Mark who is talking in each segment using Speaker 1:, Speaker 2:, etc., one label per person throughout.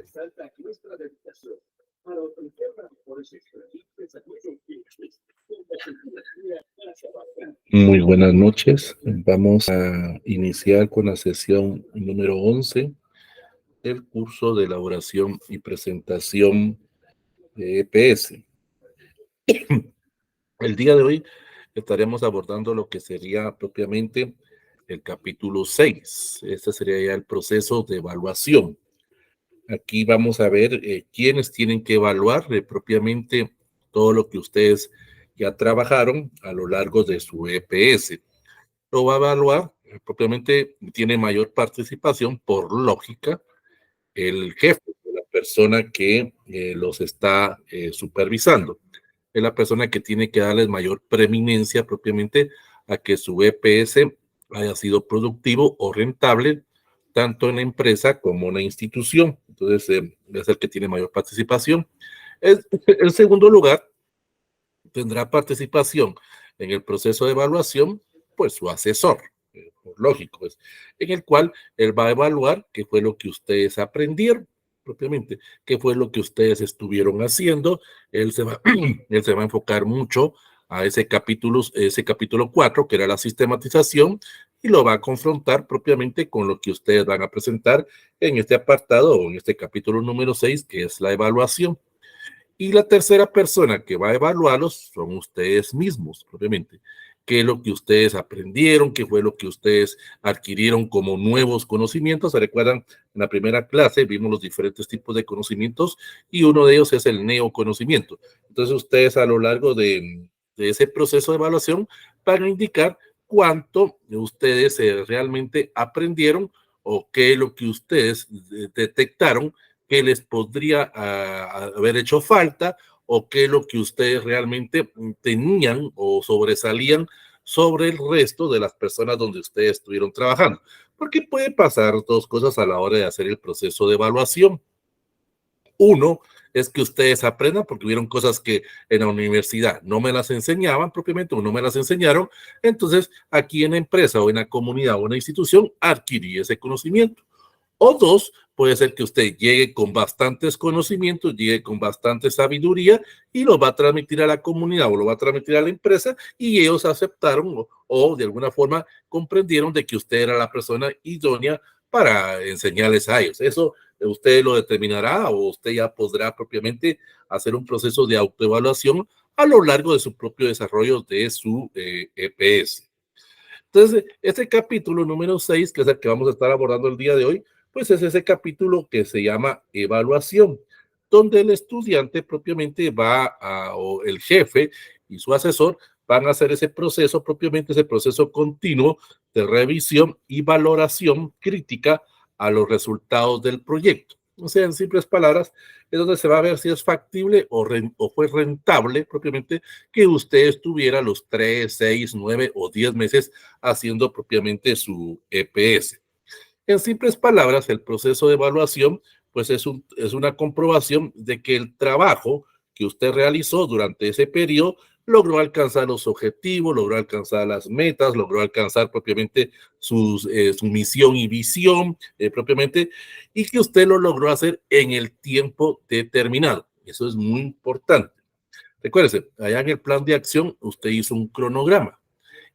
Speaker 1: resalta nuestra dedicación para ofrecer las mejores experiencias a nuestros clientes. Muy buenas noches. Vamos a iniciar con la sesión número 11 del curso de elaboración y presentación de EPS. El día de hoy estaremos abordando lo que sería propiamente el capítulo 6. Este sería ya el proceso de evaluación. Aquí vamos a ver quiénes tienen que evaluar propiamente todo lo que ustedes ya trabajaron a lo largo de su EPS. Lo va a evaluar, propiamente tiene mayor participación, por lógica, el jefe, la persona que los está supervisando. Es la persona que tiene que darles mayor preeminencia propiamente a que su EPS haya sido productivo o rentable, tanto en la empresa como en la institución. Entonces, es el que tiene mayor participación. El segundo lugar tendrá participación en el proceso de evaluación, pues su asesor, lógico, pues, en el cual él va a evaluar qué fue lo que ustedes aprendieron propiamente, qué fue lo que ustedes estuvieron haciendo. Él se va a enfocar mucho a ese capítulo 4, que era la sistematización, y lo va a confrontar propiamente con lo que ustedes van a presentar en este apartado o en este capítulo número 6, que es la evaluación. Y la tercera persona que va a evaluarlos son ustedes mismos, propiamente. ¿Qué es lo que ustedes aprendieron? ¿Qué fue lo que ustedes adquirieron como nuevos conocimientos? ¿Se recuerdan? En la primera clase vimos los diferentes tipos de conocimientos y uno de ellos es el neoconocimiento. Entonces ustedes a lo largo de ese proceso de evaluación van a indicar cuánto ustedes realmente aprendieron o qué es lo que ustedes detectaron que les podría haber hecho falta o qué es lo que ustedes realmente tenían o sobresalían sobre el resto de las personas donde ustedes estuvieron trabajando. Porque puede pasar dos cosas a la hora de hacer el proceso de evaluación. Uno es que ustedes aprendan porque hubieron cosas que en la universidad no me las enseñaban propiamente o no me las enseñaron. Entonces, aquí en la empresa o en la comunidad o en la institución adquirí ese conocimiento. O dos, puede ser que usted llegue con bastantes conocimientos, llegue con bastante sabiduría y lo va a transmitir a la comunidad o lo va a transmitir a la empresa y ellos aceptaron o de alguna forma comprendieron de que usted era la persona idónea para enseñarles a ellos. Eso usted lo determinará o usted ya podrá propiamente hacer un proceso de autoevaluación a lo largo de su propio desarrollo de su EPS. Entonces, este capítulo número 6, que es el que vamos a estar abordando el día de hoy, pues es ese capítulo que se llama evaluación, donde el estudiante propiamente o el jefe y su asesor van a hacer ese proceso, propiamente ese proceso continuo de revisión y valoración crítica a los resultados del proyecto. O sea, en simples palabras, es donde se va a ver si es factible o fue rentable propiamente que usted estuviera los 3, 6, 9 o 10 meses haciendo propiamente su EPS. En simples palabras, el proceso de evaluación pues es una comprobación de que el trabajo que usted realizó durante ese periodo logró alcanzar los objetivos, logró alcanzar las metas, logró alcanzar propiamente su misión y visión propiamente, y que usted lo logró hacer en el tiempo determinado. Eso es muy importante. Recuérdese, allá en el plan de acción usted hizo un cronograma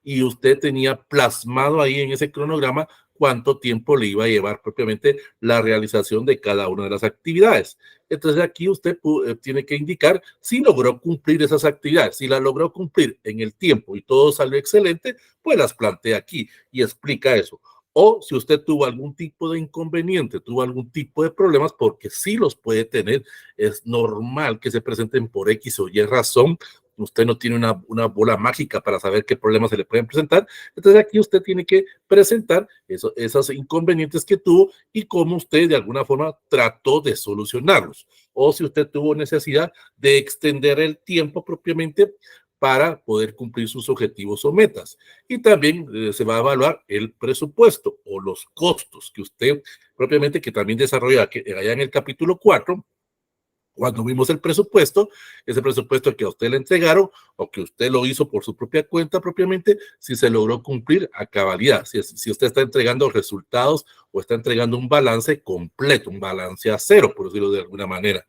Speaker 1: y usted tenía plasmado ahí en ese cronograma cuánto tiempo le iba a llevar propiamente la realización de cada una de las actividades. Entonces aquí usted tiene que indicar si logró cumplir esas actividades. Si las logró cumplir en el tiempo y todo salió excelente, pues las plantea aquí y explica eso. O si usted tuvo algún tipo de inconveniente, tuvo algún tipo de problemas, porque sí los puede tener, es normal que se presenten por X o Y razón. Usted no tiene una bola mágica para saber qué problemas se le pueden presentar. Entonces aquí usted tiene que presentar esos inconvenientes que tuvo y cómo usted de alguna forma trató de solucionarlos. O si usted tuvo necesidad de extender el tiempo propiamente para poder cumplir sus objetivos o metas. Y también se va a evaluar el presupuesto o los costos que usted propiamente, que también desarrolla allá en el capítulo 4, Cuando vimos el presupuesto, ese presupuesto que a usted le entregaron o que usted lo hizo por su propia cuenta propiamente, si se logró cumplir a cabalidad, si usted está entregando resultados o está entregando un balance completo, un balance a cero, por decirlo de alguna manera.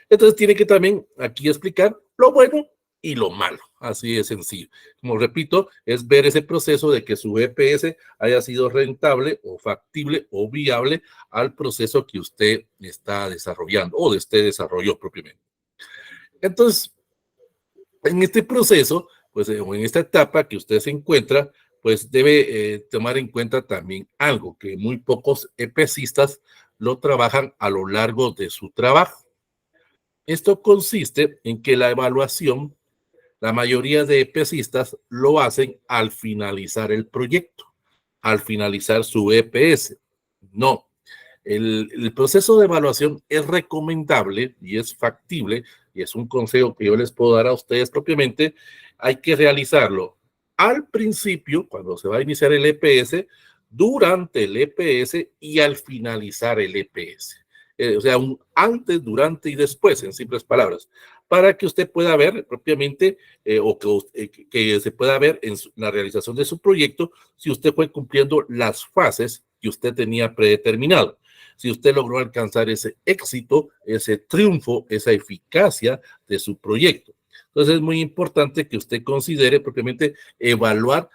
Speaker 1: Entonces tiene que también aquí explicar lo bueno y lo malo, así de sencillo. Como repito, es ver ese proceso de que su EPS haya sido rentable o factible o viable al proceso que usted está desarrollando o de usted desarrolló propiamente. Entonces, en este proceso, pues o en esta etapa que usted se encuentra, pues debe tomar en cuenta también algo que muy pocos EPCistas lo trabajan a lo largo de su trabajo. Esto consiste en que la evaluación, la mayoría de EPCistas lo hacen al finalizar el proyecto, al finalizar su EPS. No, el proceso de evaluación es recomendable y es factible, y es un consejo que yo les puedo dar a ustedes propiamente. Hay que realizarlo al principio, cuando se va a iniciar el EPS, durante el EPS y al finalizar el EPS. O sea, un antes, durante y después, en simples palabras, para que usted pueda ver propiamente que se pueda ver en la realización de su proyecto si usted fue cumpliendo las fases que usted tenía predeterminado, si usted logró alcanzar ese éxito, ese triunfo, esa eficacia de su proyecto. Entonces es muy importante que usted considere propiamente evaluar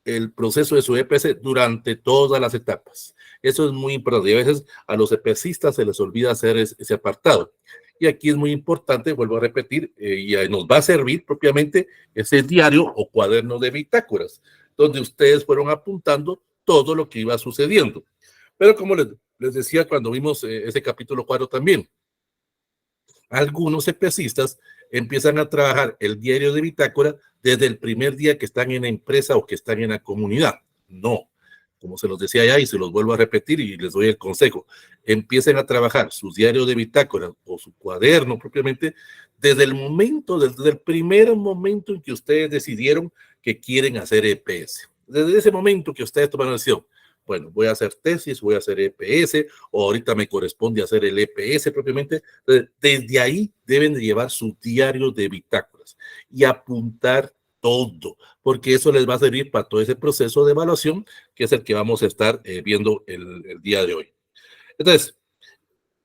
Speaker 1: el proceso de su EPS durante todas las etapas. Eso es muy importante. Y a veces a los EPCistas se les olvida hacer ese apartado. Y aquí es muy importante, vuelvo a repetir, y nos va a servir propiamente ese diario o cuaderno de bitácoras, donde ustedes fueron apuntando todo lo que iba sucediendo. Pero como les decía cuando vimos ese capítulo 4 también, algunos EPCistas empiezan a trabajar el diario de bitácora desde el primer día que están en la empresa o que están en la comunidad. No, como se los decía ya y se los vuelvo a repetir y les doy el consejo, empiecen a trabajar su diario de bitácora o su cuaderno propiamente desde el primer momento en que ustedes decidieron que quieren hacer EPS. Desde ese momento que ustedes tomaron la decisión, bueno, voy a hacer tesis, voy a hacer EPS, o ahorita me corresponde hacer el EPS propiamente. Desde ahí deben de llevar su diario de bitácoras y apuntar todo, porque eso les va a servir para todo ese proceso de evaluación, que es el que vamos a estar viendo el día de hoy. Entonces,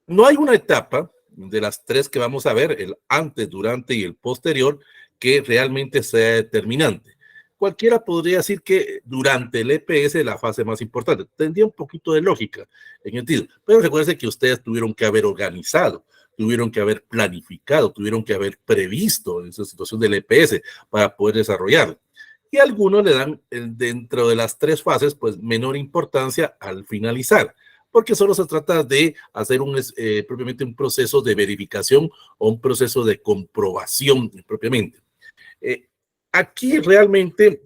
Speaker 1: no hay una etapa de las tres que vamos a ver, el antes, durante y el posterior, que realmente sea determinante. Cualquiera podría decir que durante el EPS es la fase más importante. Tendría un poquito de lógica en el sentido, pero recuerden que ustedes tuvieron que haber organizado, tuvieron que haber planificado, tuvieron que haber previsto esa situación del EPS para poder desarrollarlo. Y algunos le dan dentro de las tres fases, pues menor importancia al finalizar, porque solo se trata de hacer propiamente un proceso de verificación o un proceso de comprobación propiamente. Aquí realmente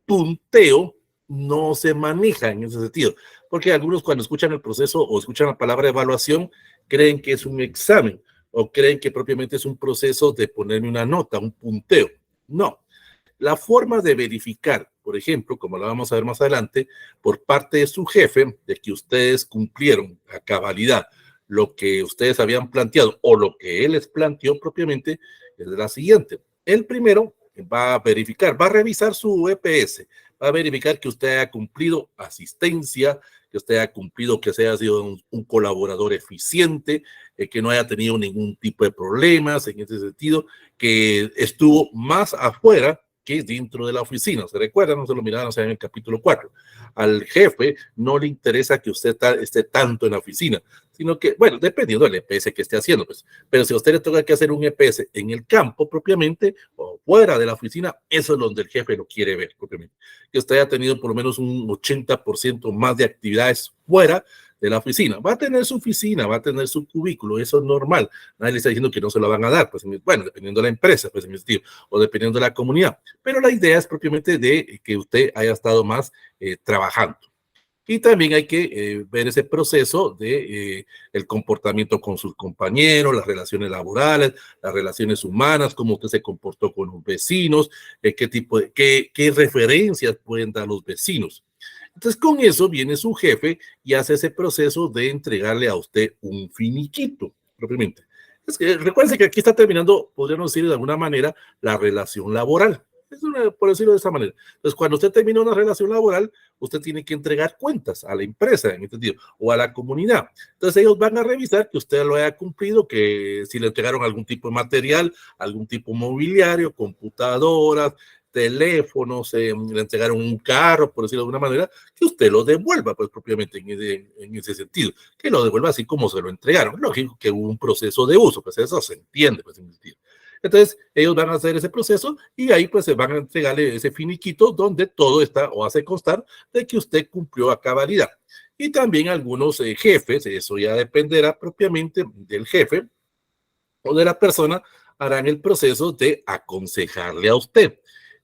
Speaker 1: punteo no se maneja en ese sentido, porque algunos cuando escuchan el proceso o escuchan la palabra evaluación creen que es un examen o creen que propiamente es un proceso de ponerme una nota, un punteo. No, la forma de verificar, por ejemplo, como la vamos a ver más adelante, por parte de su jefe, de que ustedes cumplieron a cabalidad lo que ustedes habían planteado o lo que él les planteó propiamente, es la siguiente. El primero va a verificar, va a revisar su EPS, va a verificar que usted haya cumplido asistencia, que usted haya cumplido, que sea sido un colaborador eficiente, que no haya tenido ningún tipo de problemas en ese sentido, que estuvo más afuera que dentro de la oficina. ¿Se recuerdan? No se lo miraron en el capítulo 4. Al jefe no le interesa que usted esté tanto en la oficina, sino que, bueno, dependiendo del EPS que esté haciendo, pues, pero si a usted le toca que hacer un EPS en el campo propiamente o fuera de la oficina, eso es donde el jefe lo quiere ver propiamente. Que usted haya tenido por lo menos un 80% más de actividades fuera de la oficina. Va a tener su oficina, va a tener su cubículo, eso es normal. Nadie le está diciendo que no se lo van a dar, pues bueno, dependiendo de la empresa, pues o dependiendo de la comunidad. Pero la idea es propiamente de que usted haya estado más trabajando. Y también hay que ver ese proceso de el comportamiento con sus compañeros, las relaciones laborales, las relaciones humanas, cómo usted se comportó con los vecinos, qué referencias pueden dar los vecinos. Entonces, con eso viene su jefe y hace ese proceso de entregarle a usted un finiquito. propiamente. Es que recuerden que aquí está terminando, podríamos decir de alguna manera, la relación laboral. Por decirlo de esa manera. Entonces, cuando usted termina una relación laboral, usted tiene que entregar cuentas a la empresa, en este sentido, o a la comunidad. Entonces, ellos van a revisar que usted lo haya cumplido, que si le entregaron algún tipo de material, algún tipo mobiliario, computadoras, teléfonos, le entregaron un carro, por decirlo de alguna manera, que usted lo devuelva, pues propiamente en ese sentido, que lo devuelva así como se lo entregaron. Lógico que hubo un proceso de uso, pues eso se entiende, pues en ese sentido. Entonces, ellos van a hacer ese proceso y ahí pues se van a entregarle ese finiquito donde todo está o hace constar de que usted cumplió a cabalidad. Y también algunos jefes, eso ya dependerá propiamente del jefe o de la persona, harán el proceso de aconsejarle a usted.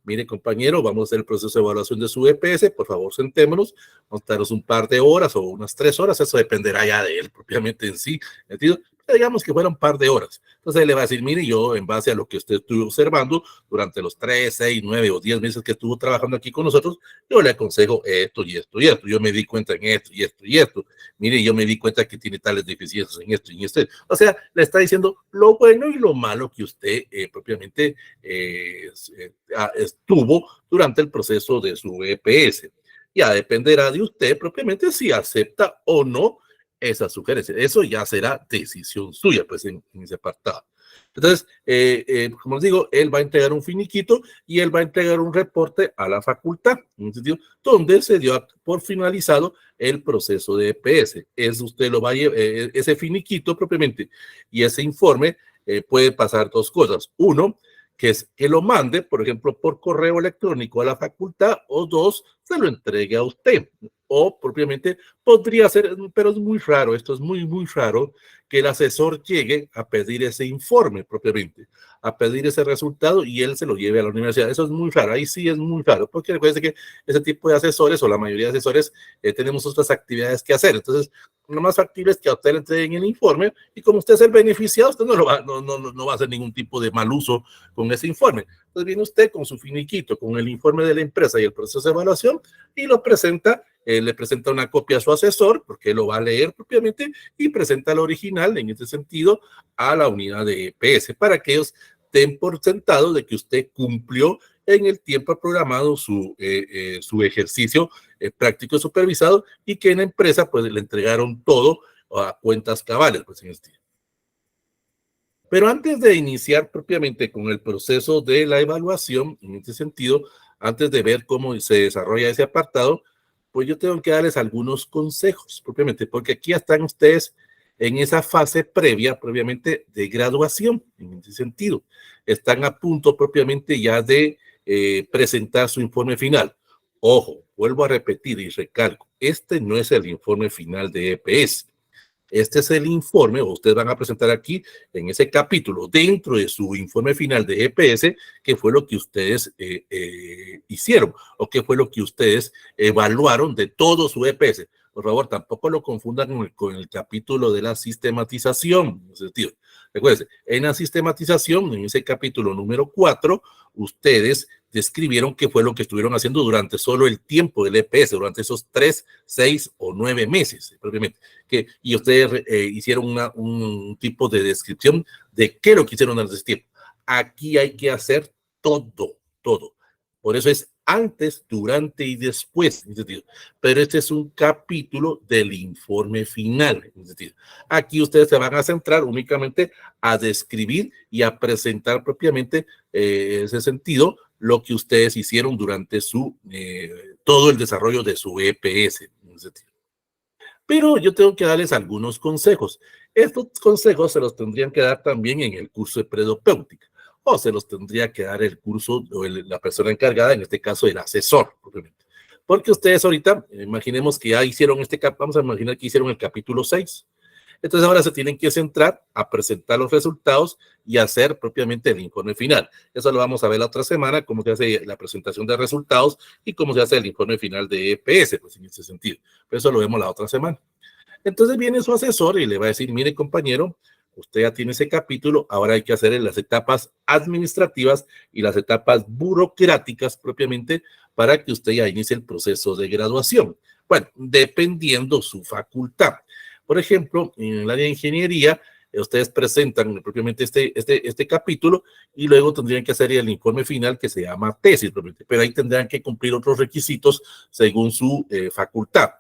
Speaker 1: Mire, compañero, vamos a hacer el proceso de evaluación de su EPS. Por favor, sentémonos. Vamos a darnos un par de horas o unas 3 horas. Eso dependerá ya de él propiamente en sí. ¿Entiendes? Digamos que fueron un par de horas. Entonces él le va a decir, mire, yo en base a lo que usted estuvo observando durante los 3, 6, 9 o 10 meses que estuvo trabajando aquí con nosotros, yo le aconsejo esto y esto y esto. Yo me di cuenta en esto y esto y esto. Mire, yo me di cuenta que tiene tales deficiencias en esto y en esto. O sea, le está diciendo lo bueno y lo malo que usted propiamente estuvo durante el proceso de su EPS. Ya dependerá de usted propiamente si acepta o no esa sugerencia. Eso ya será decisión suya, pues en ese apartado. Entonces, como les digo, él va a entregar un finiquito y él va a entregar un reporte a la facultad, en un sentido, donde se dio por finalizado el proceso de EPS. Eso usted lo va a llevar, ese finiquito propiamente y ese informe puede pasar dos cosas. Uno, que es que lo mande, por ejemplo, por correo electrónico a la facultad, o dos, se lo entregue a usted. O propiamente podría ser, pero es muy raro, esto es muy, muy raro, que el asesor llegue a pedir ese informe propiamente, a pedir ese resultado y él se lo lleve a la universidad. Eso es muy raro, ahí sí es muy raro, porque recuerden que ese tipo de asesores o la mayoría de asesores tenemos otras actividades que hacer. Entonces, lo más factible es que a usted le entreguen el informe y como usted es el beneficiado, usted no va a hacer ningún tipo de mal uso con ese informe. Entonces viene usted con su finiquito, con el informe de la empresa y el proceso de evaluación y lo presenta, le presenta una copia a su asesor, porque él lo va a leer propiamente, y presenta el original en este sentido a la unidad de EPS para que ellos den por sentado de que usted cumplió en el tiempo programado su ejercicio práctico supervisado y que en la empresa pues le entregaron todo a cuentas cabales, pues en este. Pero antes de iniciar propiamente con el proceso de la evaluación, en este sentido, antes de ver cómo se desarrolla ese apartado, pues yo tengo que darles algunos consejos propiamente, porque aquí están ustedes en esa fase previa, previamente de graduación, en ese sentido. Están a punto propiamente ya de presentar su informe final. Ojo, vuelvo a repetir y recalco, este no es el informe final de EPS. Este es el informe, o ustedes van a presentar aquí en ese capítulo, dentro de su informe final de EPS, qué fue lo que ustedes hicieron o qué fue lo que ustedes evaluaron de todo su EPS. Por favor, tampoco lo confundan con el capítulo de la sistematización. En ese sentido. Recuerden, en la sistematización, en ese capítulo número 4, ustedes describieron qué fue lo que estuvieron haciendo durante solo el tiempo del EPS, durante esos 3, 6 o 9 meses, propiamente. Y ustedes hicieron un tipo de descripción de qué lo que hicieron en ese tiempo. Aquí hay que hacer todo, todo. Por eso es antes, durante y después. Pero este es un capítulo del informe final. Aquí ustedes se van a centrar únicamente a describir y a presentar propiamente ese sentido lo que ustedes hicieron durante todo el desarrollo de su EPS. Pero yo tengo que darles algunos consejos. Estos consejos se los tendrían que dar también en el curso de predopéutica o se los tendría que dar el curso o la persona encargada, en este caso el asesor, propiamente. Porque ustedes ahorita, imaginemos que ya hicieron vamos a imaginar que hicieron el capítulo 6. Entonces ahora se tienen que centrar a presentar los resultados y hacer propiamente el informe final. Eso lo vamos a ver la otra semana, cómo se hace la presentación de resultados y cómo se hace el informe final de EPS, pues en ese sentido. Pero eso lo vemos la otra semana. Entonces viene su asesor y le va a decir, mire compañero, usted ya tiene ese capítulo, ahora hay que hacer las etapas administrativas y las etapas burocráticas propiamente para que usted ya inicie el proceso de graduación. Bueno, dependiendo su facultad. Por ejemplo, en el área de ingeniería, ustedes presentan propiamente este capítulo y luego tendrían que hacer el informe final que se llama tesis, pero ahí tendrán que cumplir otros requisitos según su facultad.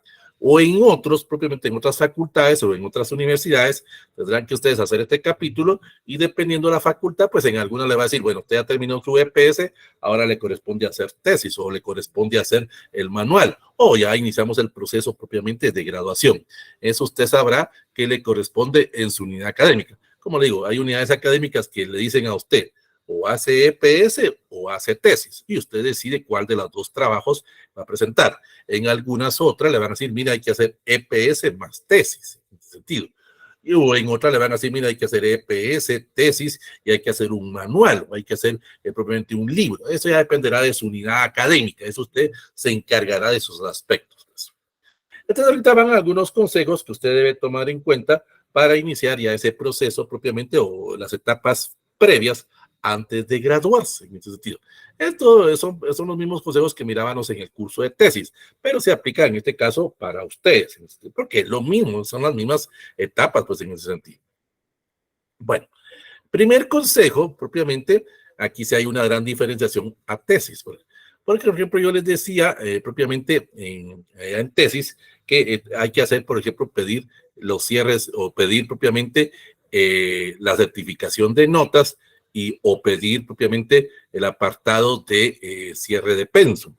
Speaker 1: O en otros, propiamente en otras facultades o en otras universidades, tendrán que ustedes hacer este capítulo y dependiendo de la facultad, pues en alguna le va a decir, bueno, usted ya terminó su EPS, ahora le corresponde hacer tesis o le corresponde hacer el manual o ya iniciamos el proceso propiamente de graduación. Eso usted sabrá que le corresponde en su unidad académica. Como le digo, hay unidades académicas que le dicen a usted, o hace EPS o hace tesis, y usted decide cuál de los dos trabajos va a presentar. En algunas otras le van a decir, mira, hay que hacer EPS más tesis, en ese sentido. O en otras le van a decir, mira, hay que hacer EPS, tesis, y hay que hacer un manual, o hay que hacer propiamente un libro. Eso ya dependerá de su unidad académica, eso usted se encargará de esos aspectos. Entonces, ahorita van algunos consejos que usted debe tomar en cuenta para iniciar ya ese proceso propiamente o las etapas previas antes de graduarse, en ese sentido. Estos son los mismos consejos que mirábamos en el curso de tesis, pero se aplica en este caso para ustedes, porque es lo mismo, son las mismas etapas, pues en ese sentido. Bueno, primer consejo, propiamente, aquí sí hay una gran diferenciación a tesis, porque, por ejemplo, yo les decía propiamente en tesis que hay que hacer, por ejemplo, pedir los cierres o pedir propiamente la certificación de notas o pedir propiamente el apartado de cierre de pensum.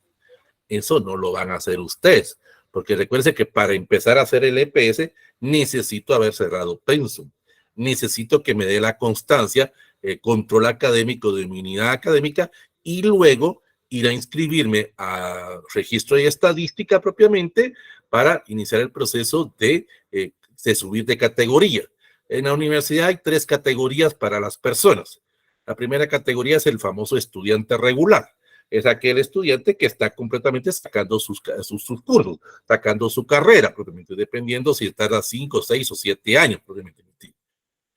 Speaker 1: Eso no lo van a hacer ustedes, porque recuerden que para empezar a hacer el EPS necesito haber cerrado pensum. Necesito que me dé la constancia, control académico de mi unidad académica y luego ir a inscribirme a registro y estadística propiamente para iniciar el proceso de subir de categoría. En la universidad hay 3 categorías para las personas. La primera categoría es el famoso estudiante regular. Es aquel estudiante que está completamente sacando sus cursos, sacando su carrera, propiamente, dependiendo si tarda 5, 6 o 7 años, propiamente.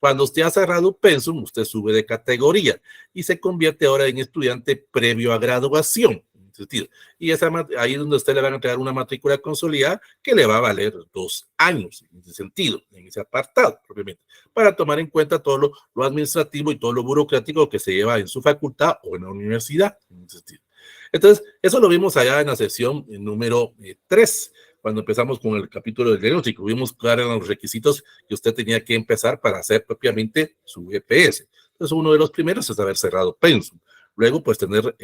Speaker 1: Cuando usted ha cerrado pensum, usted sube de categoría y se convierte ahora en estudiante previo a graduación. Y ahí es donde usted le van a entregar una matrícula consolidada que le va a valer 2 años en ese sentido, en ese apartado, propiamente, para tomar en cuenta todo lo administrativo y todo lo burocrático que se lleva en su facultad o en la universidad. En ese sentido. Entonces, eso lo vimos allá en la sesión número 3, cuando empezamos con el capítulo del diagnóstico. Vimos cuáles eran los requisitos que usted tenía que empezar para hacer propiamente su EPS. Entonces, uno de los primeros es haber cerrado pensum. Luego, pues, tener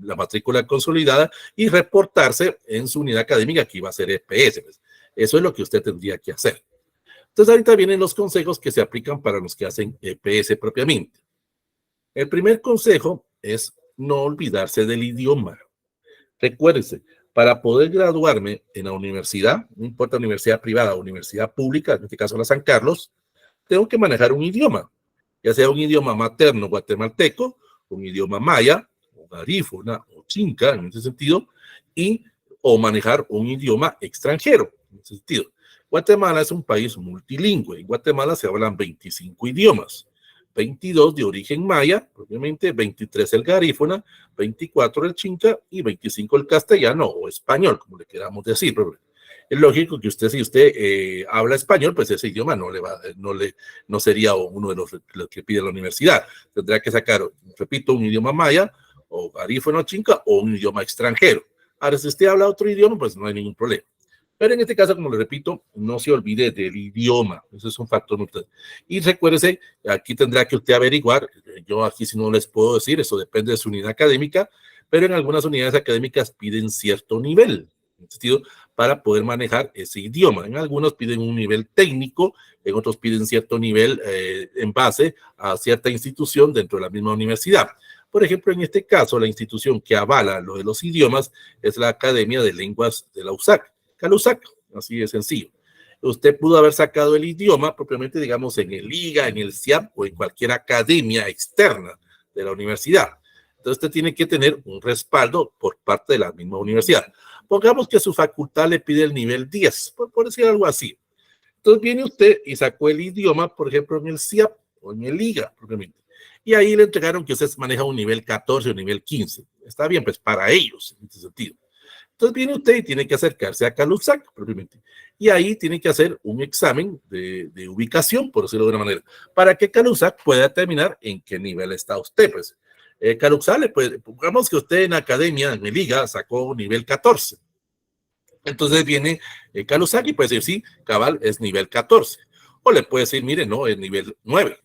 Speaker 1: la matrícula consolidada y reportarse en su unidad académica que iba a ser EPS. Pues. Eso es lo que usted tendría que hacer. Entonces, ahorita vienen los consejos que se aplican para los que hacen EPS propiamente. El primer consejo es no olvidarse del idioma. Recuérdense, para poder graduarme en la universidad, no importa universidad privada o universidad pública, en este caso la San Carlos, tengo que manejar un idioma, ya sea un idioma materno guatemalteco, un idioma maya, o garífuna, o chinca, en ese sentido, o manejar un idioma extranjero, en ese sentido. Guatemala es un país multilingüe. En Guatemala se hablan 25 idiomas. 22 de origen maya, obviamente, 23 el garífuna, 24 el chinca y 25 el castellano o español, como le queramos decir. Es lógico que usted, si usted habla español, pues ese idioma no sería uno de los que pide la universidad. Tendrá que sacar, repito, un idioma maya o garífuna chinca o un idioma extranjero. Ahora, si usted habla otro idioma, pues no hay ningún problema. Pero en este caso, como le repito, no se olvide del idioma. Ese es un factor muy importante. Y recuérdese, aquí tendrá que usted averiguar. Yo aquí si no les puedo decir, eso depende de su unidad académica, pero en algunas unidades académicas piden cierto nivel, en sentido, para poder manejar ese idioma. En algunos piden un nivel técnico, en otros piden cierto nivel en base a cierta institución dentro de la misma universidad. Por ejemplo, en este caso, la institución que avala lo de los idiomas es la Academia de Lenguas de la USAC. CALUSAC, así de sencillo. Usted pudo haber sacado el idioma propiamente, digamos, en el IGA, en el CIAP o en cualquier academia externa de la universidad. Entonces, usted tiene que tener un respaldo por parte de la misma universidad. Pongamos que su facultad le pide el nivel 10, por decir algo así. Entonces, viene usted y sacó el idioma, por ejemplo, en el CIAP o en el IGA, propiamente. Y ahí le entregaron que usted maneja un nivel 14 o nivel 15. Está bien, pues para ellos, en ese sentido. Entonces viene usted y tiene que acercarse a CALUSAC, propiamente. y ahí tiene que hacer un examen de ubicación, por decirlo de una manera, para que Calusac pueda determinar en qué nivel está usted. Pues Calusac, pues, pongamos que usted en academia, en liga, sacó nivel 14. Entonces viene Calusac y puede decir, sí, cabal, es nivel 14. O le puede decir, mire, no, es nivel 9.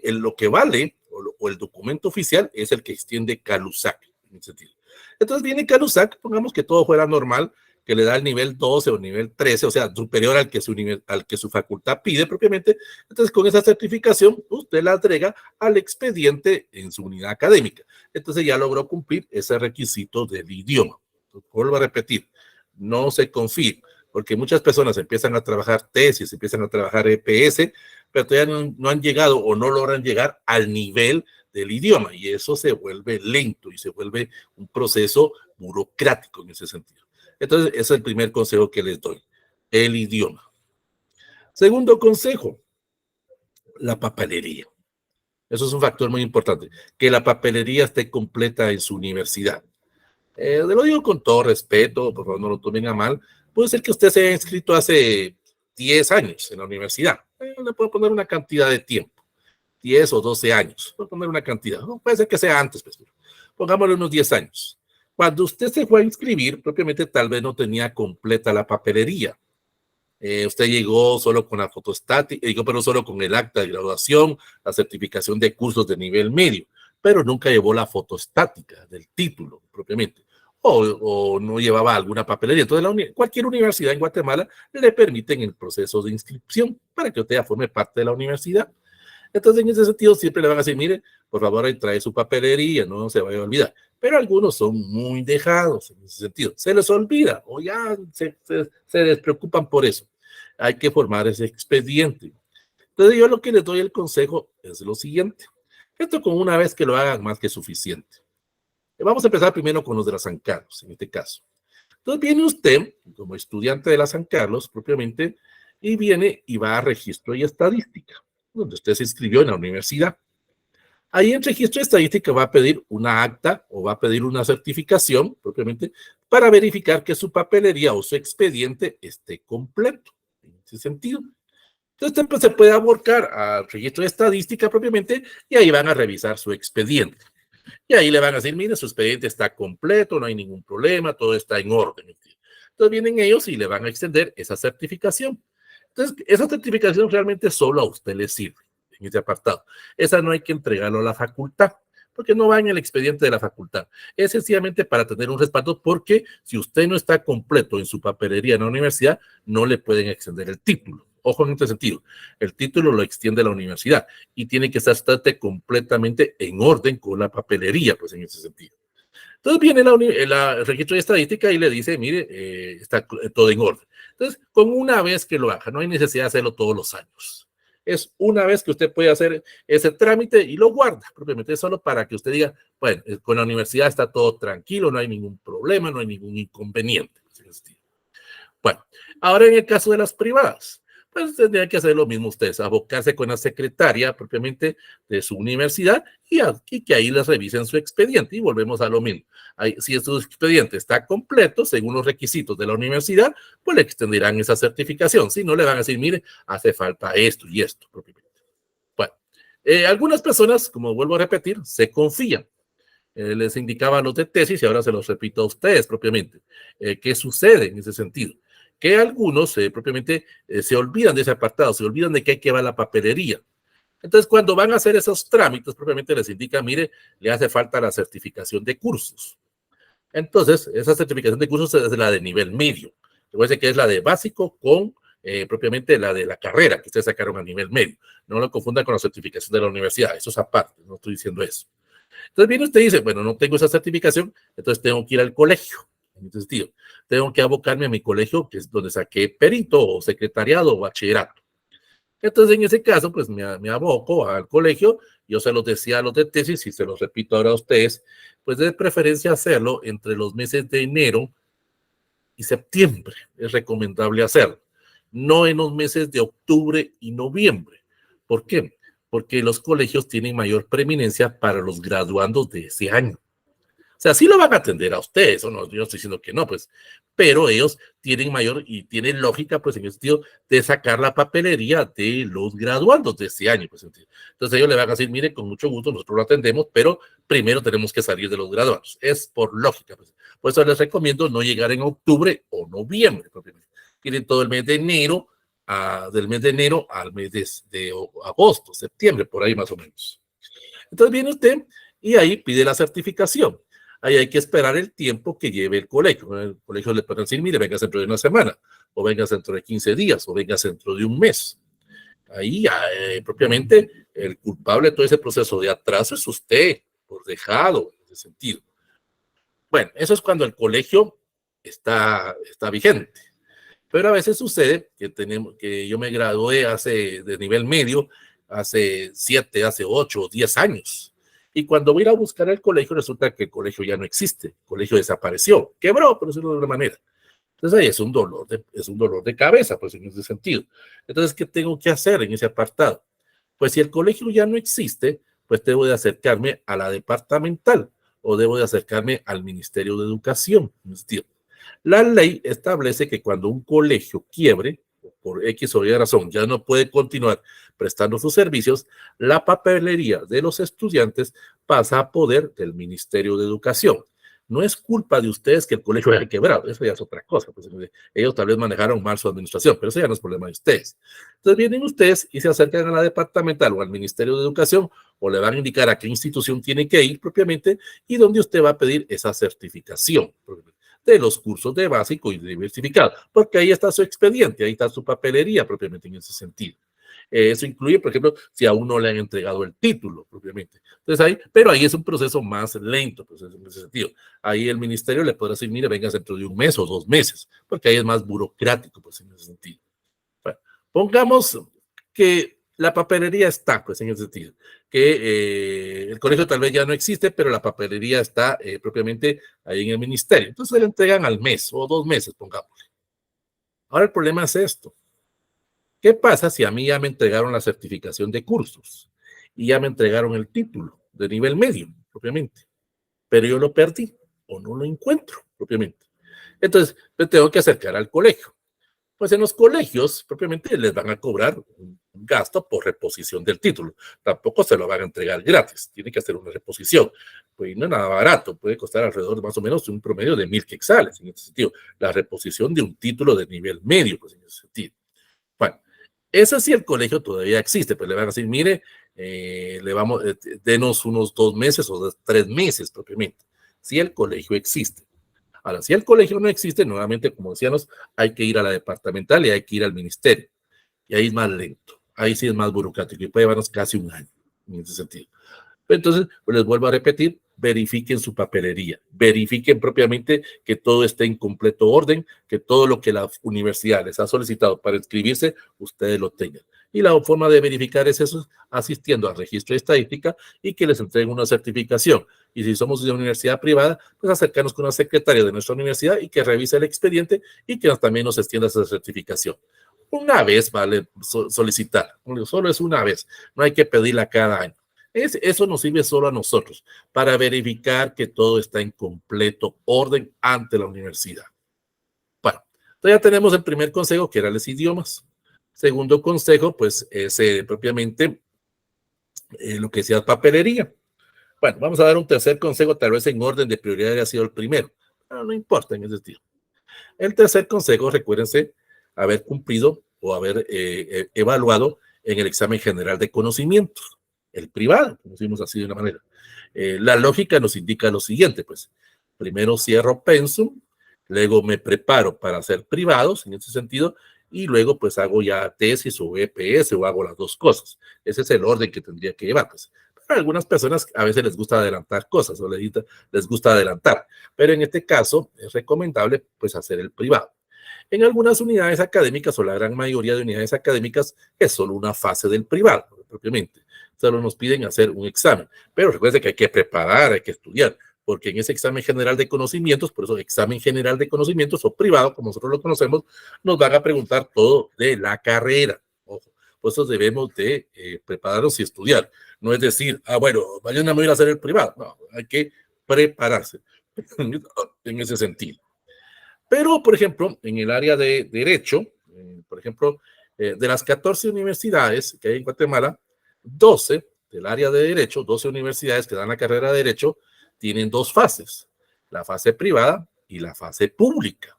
Speaker 1: Lo que vale, o el documento oficial, es el que extiende Calusac. En ese sentido. Entonces viene Calusac, pongamos que todo fuera normal, que le da el nivel 12 o nivel 13, o sea, superior al que su facultad pide propiamente. Entonces, con esa certificación, usted la entrega al expediente en su unidad académica. Entonces, ya logró cumplir ese requisito del idioma. Entonces, vuelvo a repetir, no se confíe, porque muchas personas empiezan a trabajar tesis, empiezan a trabajar EPS, pero todavía no han llegado o no logran llegar al nivel del idioma, y eso se vuelve lento y se vuelve un proceso burocrático en ese sentido. Entonces, ese es el primer consejo que les doy, el idioma. Segundo consejo, la papelería. Eso es un factor muy importante, que la papelería esté completa en su universidad. Lo digo con todo respeto, por favor no lo tomen a mal. Puede ser que usted se haya inscrito hace 10 años en la universidad. Le puedo poner una cantidad de tiempo. 10 o 12 años, voy a poner una cantidad, no puede ser que sea antes, pues, pongámosle unos 10 años. Cuando usted se fue a inscribir, propiamente tal vez no tenía completa la papelería. Usted llegó solo con la fotostática, pero solo con el acta de graduación, la certificación de cursos de nivel medio, pero nunca llevó la fotostática del título propiamente, o no llevaba alguna papelería. Entonces, cualquier universidad en Guatemala le permiten el proceso de inscripción para que usted ya forme parte de la universidad. Entonces, en ese sentido, siempre le van a decir, mire, por favor, ahí trae su papelería, no se vaya a olvidar. Pero algunos son muy dejados en ese sentido. Se les olvida o ya se despreocupan por eso. Hay que formar ese expediente. Entonces, yo lo que les doy el consejo es lo siguiente. Esto con una vez que lo hagan más que suficiente. Vamos a empezar primero con los de la San Carlos, en este caso. Entonces, viene usted, como estudiante de la San Carlos, propiamente, y viene y va a registro y estadística, donde usted se inscribió en la universidad. Ahí en registro de estadística va a pedir una acta o va a pedir una certificación, propiamente, para verificar que su papelería o su expediente esté completo. En ese sentido. Entonces, pues, se puede abordar al registro de estadística propiamente y ahí van a revisar su expediente. Y ahí le van a decir, mire, su expediente está completo, no hay ningún problema, todo está en orden. Entonces vienen ellos y le van a extender esa certificación. Entonces, esa certificación realmente solo a usted le sirve en ese apartado. Esa no hay que entregarlo a la facultad, porque no va en el expediente de la facultad. Es sencillamente para tener un respaldo, porque si usted no está completo en su papelería en la universidad, no le pueden extender el título. Ojo en este sentido, el título lo extiende la universidad y tiene que estar completamente en orden con la papelería, pues en ese sentido. Entonces viene el registro de estadística y le dice, mire, está todo en orden. Entonces, con una vez que lo haga, no hay necesidad de hacerlo todos los años. Es una vez que usted puede hacer ese trámite y lo guarda, propiamente solo para que usted diga, bueno, con la universidad está todo tranquilo, no hay ningún problema, no hay ningún inconveniente. Bueno, ahora en el caso de las privadas, pues tendría que hacer lo mismo ustedes, abocarse con la secretaria propiamente de su universidad y que ahí les revisen su expediente y volvemos a lo mismo. Ahí, si su expediente está completo, según los requisitos de la universidad, pues le extenderán esa certificación. Si no, le van a decir, mire, hace falta esto y esto propiamente. Bueno, algunas personas, como vuelvo a repetir, se confían. Les indicaba a los de tesis y ahora se los repito a ustedes propiamente. ¿Qué sucede en ese sentido? Que algunos propiamente se olvidan de ese apartado, se olvidan de que hay que llevar la papelería. Entonces, cuando van a hacer esos trámites, propiamente les indica, mire, le hace falta la certificación de cursos. Entonces, esa certificación de cursos es la de nivel medio. Recuerden que es la de básico con propiamente la de la carrera que ustedes sacaron a nivel medio. No lo confundan con la certificación de la universidad, eso es aparte, no estoy diciendo eso. Entonces viene usted y dice, bueno, no tengo esa certificación, entonces tengo que ir al colegio. En ese sentido, tengo que abocarme a mi colegio, que es donde saqué perito o secretariado o bachillerato. Entonces, en ese caso, pues me aboco al colegio. Yo se los decía a los de tesis y se los repito ahora a ustedes, pues de preferencia hacerlo entre los meses de enero y septiembre. Es recomendable hacerlo. No en los meses de octubre y noviembre. ¿Por qué? Porque los colegios tienen mayor preeminencia para los graduandos de ese año. O sea, sí lo van a atender a ustedes, o no, yo estoy diciendo que no, pues, pero ellos tienen mayor y tienen lógica, pues en el sentido de sacar la papelería de los graduandos de este año. Pues, entonces ellos le van a decir, mire, con mucho gusto nosotros lo atendemos, pero primero tenemos que salir de los graduados. Es por lógica. Pues. Por eso les recomiendo no llegar en octubre o noviembre, propiamente. Tienen todo el mes de enero, del mes de enero al mes de agosto, septiembre, por ahí más o menos. Entonces viene usted y ahí pide la certificación. Ahí hay que esperar el tiempo que lleve el colegio. El colegio le puede decir, mire, venga dentro de una semana, o venga dentro de 15 días, o venga dentro de un mes. Ahí propiamente el culpable de todo ese proceso de atraso es usted, por dejado, en ese sentido. Bueno, eso es cuando el colegio está vigente. Pero a veces sucede que yo me gradué de nivel medio hace 7, hace 8, 10 años. Y cuando voy a ir a buscar el colegio, resulta que el colegio ya no existe. El colegio desapareció, quebró, por decirlo de alguna manera. Entonces ahí es un dolor de cabeza, pues en ese sentido. Entonces, ¿qué tengo que hacer en ese apartado? Pues si el colegio ya no existe, pues debo de acercarme a la departamental o debo de acercarme al Ministerio de Educación. La ley establece que cuando un colegio quiebre, por X o Y razón, ya no puede continuar prestando sus servicios, la papelería de los estudiantes pasa a poder del Ministerio de Educación. No es culpa de ustedes que el colegio haya quebrado, eso ya es otra cosa. Pues, ellos tal vez manejaron mal su administración, pero eso ya no es problema de ustedes. Entonces vienen ustedes y se acercan a la departamental o al Ministerio de Educación o le van a indicar a qué institución tiene que ir propiamente y donde usted va a pedir esa certificación de los cursos de básico y de diversificado, porque ahí está su expediente, ahí está su papelería propiamente en ese sentido. Eso incluye, por ejemplo, si aún no le han entregado el título propiamente. Entonces pero ahí es un proceso más lento, pues en ese sentido. Ahí el ministerio le podrá decir, mire, venga dentro de un mes o 2 meses, porque ahí es más burocrático, pues en ese sentido. Bueno, pongamos que la papelería está, pues en ese sentido, que el colegio tal vez ya no existe, pero la papelería está propiamente ahí en el ministerio. Entonces se le entregan al mes o 2 meses, pongámosle. Ahora el problema es esto. ¿Qué pasa si a mí ya me entregaron la certificación de cursos y ya me entregaron el título de nivel medio, propiamente? Pero yo lo perdí o no lo encuentro, propiamente. Entonces, me tengo que acercar al colegio. Pues en los colegios, propiamente, les van a cobrar un gasto por reposición del título. Tampoco se lo van a entregar gratis. Tiene que hacer una reposición. Pues no es nada barato. Puede costar alrededor de más o menos un promedio de 1,000 quetzales, en ese sentido. La reposición de un título de nivel medio, pues en ese sentido. Bueno, eso sí el colegio todavía existe. Pues le van a decir, mire, denos unos 2 meses o 3 meses, propiamente. Si el colegio existe. Ahora, si el colegio no existe, nuevamente, como decíamos, hay que ir a la departamental y hay que ir al ministerio. Y ahí es más lento, ahí sí es más burocrático y puede llevarnos casi un año en ese sentido. Entonces, pues les vuelvo a repetir, verifiquen su papelería, verifiquen propiamente que todo esté en completo orden, que todo lo que la universidad les ha solicitado para inscribirse, ustedes lo tengan. Y la forma de verificar es eso, asistiendo al registro de estadística y que les entreguen una certificación. Y si somos de una universidad privada, pues acercarnos con una secretaria de nuestra universidad y que revise el expediente y que también nos extienda esa certificación. Una vez vale solicitar, solo es una vez, no hay que pedirla cada año. Eso nos sirve solo a nosotros para verificar que todo está en completo orden ante la universidad. Bueno, entonces ya tenemos el primer consejo, que era los idiomas. Segundo consejo, pues es propiamente lo que sea papelería. Bueno, vamos a dar un tercer consejo, tal vez en orden de prioridad haya sido el primero. Pero no importa en ese sentido. El tercer consejo, recuérdense, haber cumplido o haber evaluado en el examen general de conocimientos, el privado, como decimos así de una manera. La lógica nos indica lo siguiente, pues, primero cierro pensum, luego me preparo para hacer privados en ese sentido, y luego pues hago ya tesis o EPS o hago las dos cosas. Ese es el orden que tendría que llevar, pues. Pero a algunas personas a veces les gusta adelantar cosas o les gusta adelantar, pero en este caso es recomendable pues hacer el privado. En algunas unidades académicas o la gran mayoría de unidades académicas es solo una fase del privado, propiamente. Solo nos piden hacer un examen, pero recuerden que hay que preparar, hay que estudiar, porque en ese examen general de conocimientos, por eso examen general de conocimientos o privado, como nosotros lo conocemos, nos van a preguntar todo de la carrera. Ojo, por eso debemos de prepararnos y estudiar. No es decir, bueno, mañana me voy a hacer el privado. No, hay que prepararse en ese sentido. Pero, por ejemplo, en el área de derecho, por ejemplo, de las 14 universidades que hay en Guatemala, 12 del área de derecho, 12 universidades que dan la carrera de derecho, tienen dos fases, la fase privada y la fase pública.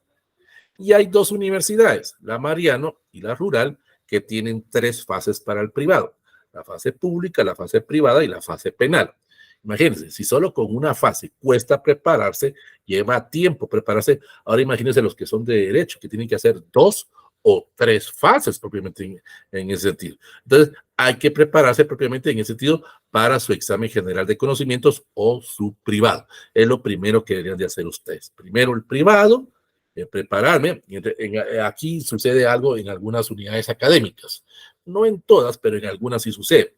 Speaker 1: Y hay dos universidades, la Mariano y la Rural, que tienen tres fases para el privado, la fase pública, la fase privada y la fase penal. Imagínense, si solo con una fase cuesta prepararse, lleva tiempo prepararse. Ahora imagínense los que son de derecho, que tienen que hacer dos o tres fases propiamente en ese sentido. Entonces, hay que prepararse propiamente en ese sentido para su examen general de conocimientos o su privado. Es lo primero que deberían de hacer ustedes. Primero el privado, prepararme. Aquí sucede algo en algunas unidades académicas. No en todas, pero en algunas sí sucede.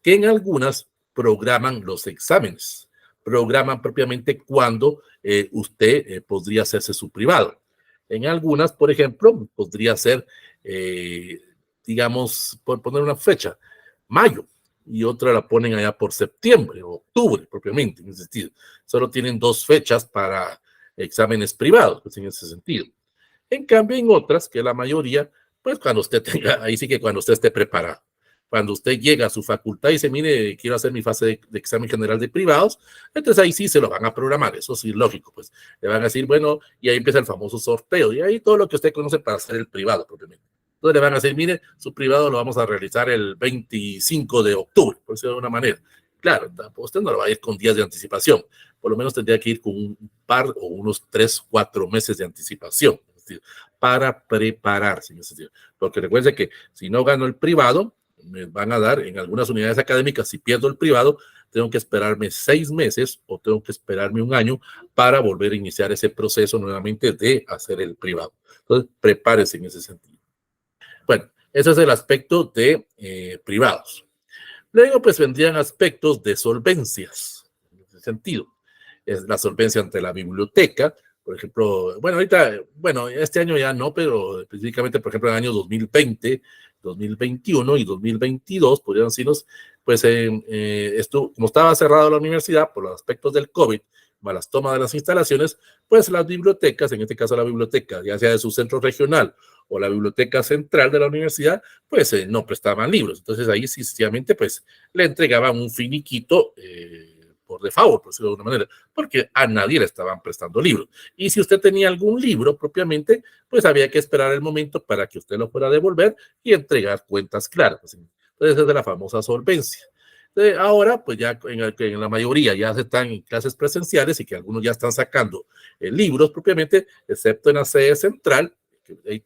Speaker 1: Que en algunas programan los exámenes, programan propiamente cuándo usted podría hacerse su privado. En algunas, por ejemplo, podría ser, digamos, por poner una fecha, mayo, y otra la ponen allá por septiembre o octubre, propiamente, en ese sentido. Solo tienen dos fechas para exámenes privados, pues, en ese sentido. En cambio, en otras, que la mayoría, pues cuando usted tenga, ahí sí que cuando usted esté preparado. Cuando usted llega a su facultad y dice, mire, quiero hacer mi fase de examen general de privados, entonces ahí sí se lo van a programar, eso sí, lógico, pues le van a decir, bueno, y ahí empieza el famoso sorteo, y ahí todo lo que usted conoce para hacer el privado propiamente. Entonces le van a decir, mire, su privado lo vamos a realizar el 25 de octubre, por decirlo de una manera. Claro, usted no lo va a ir con días de anticipación, por lo menos tendría que ir con un par o unos 3, 4 meses de anticipación para prepararse en ese sentido. Porque recuerde que si no gano el privado, me van a dar en algunas unidades académicas, si pierdo el privado, tengo que esperarme 6 meses o tengo que esperarme un año para volver a iniciar ese proceso nuevamente de hacer el privado. Entonces, prepárese en ese sentido. Bueno, ese es el aspecto de privados. Luego, pues vendrían aspectos de solvencias, en ese sentido. Es la solvencia ante la biblioteca, por ejemplo, bueno, ahorita, bueno, este año ya no, pero específicamente, por ejemplo, en el año 2020, 2021 y 2022, podrían decirnos, pues esto, como estaba cerrada la universidad por los aspectos del COVID, malas tomas de las instalaciones, pues las bibliotecas, en este caso la biblioteca, ya sea de su centro regional o la biblioteca central de la universidad, pues no prestaban libros. Entonces ahí sencillamente pues le entregaban un finiquito por default, por decirlo de alguna manera, porque a nadie le estaban prestando libros. Y si usted tenía algún libro propiamente, pues había que esperar el momento para que usted lo fuera a devolver y entregar cuentas claras. Entonces es de la famosa solvencia. Ahora, pues ya en la mayoría ya se están en clases presenciales y que algunos ya están sacando libros propiamente, excepto en la sede central, que ahí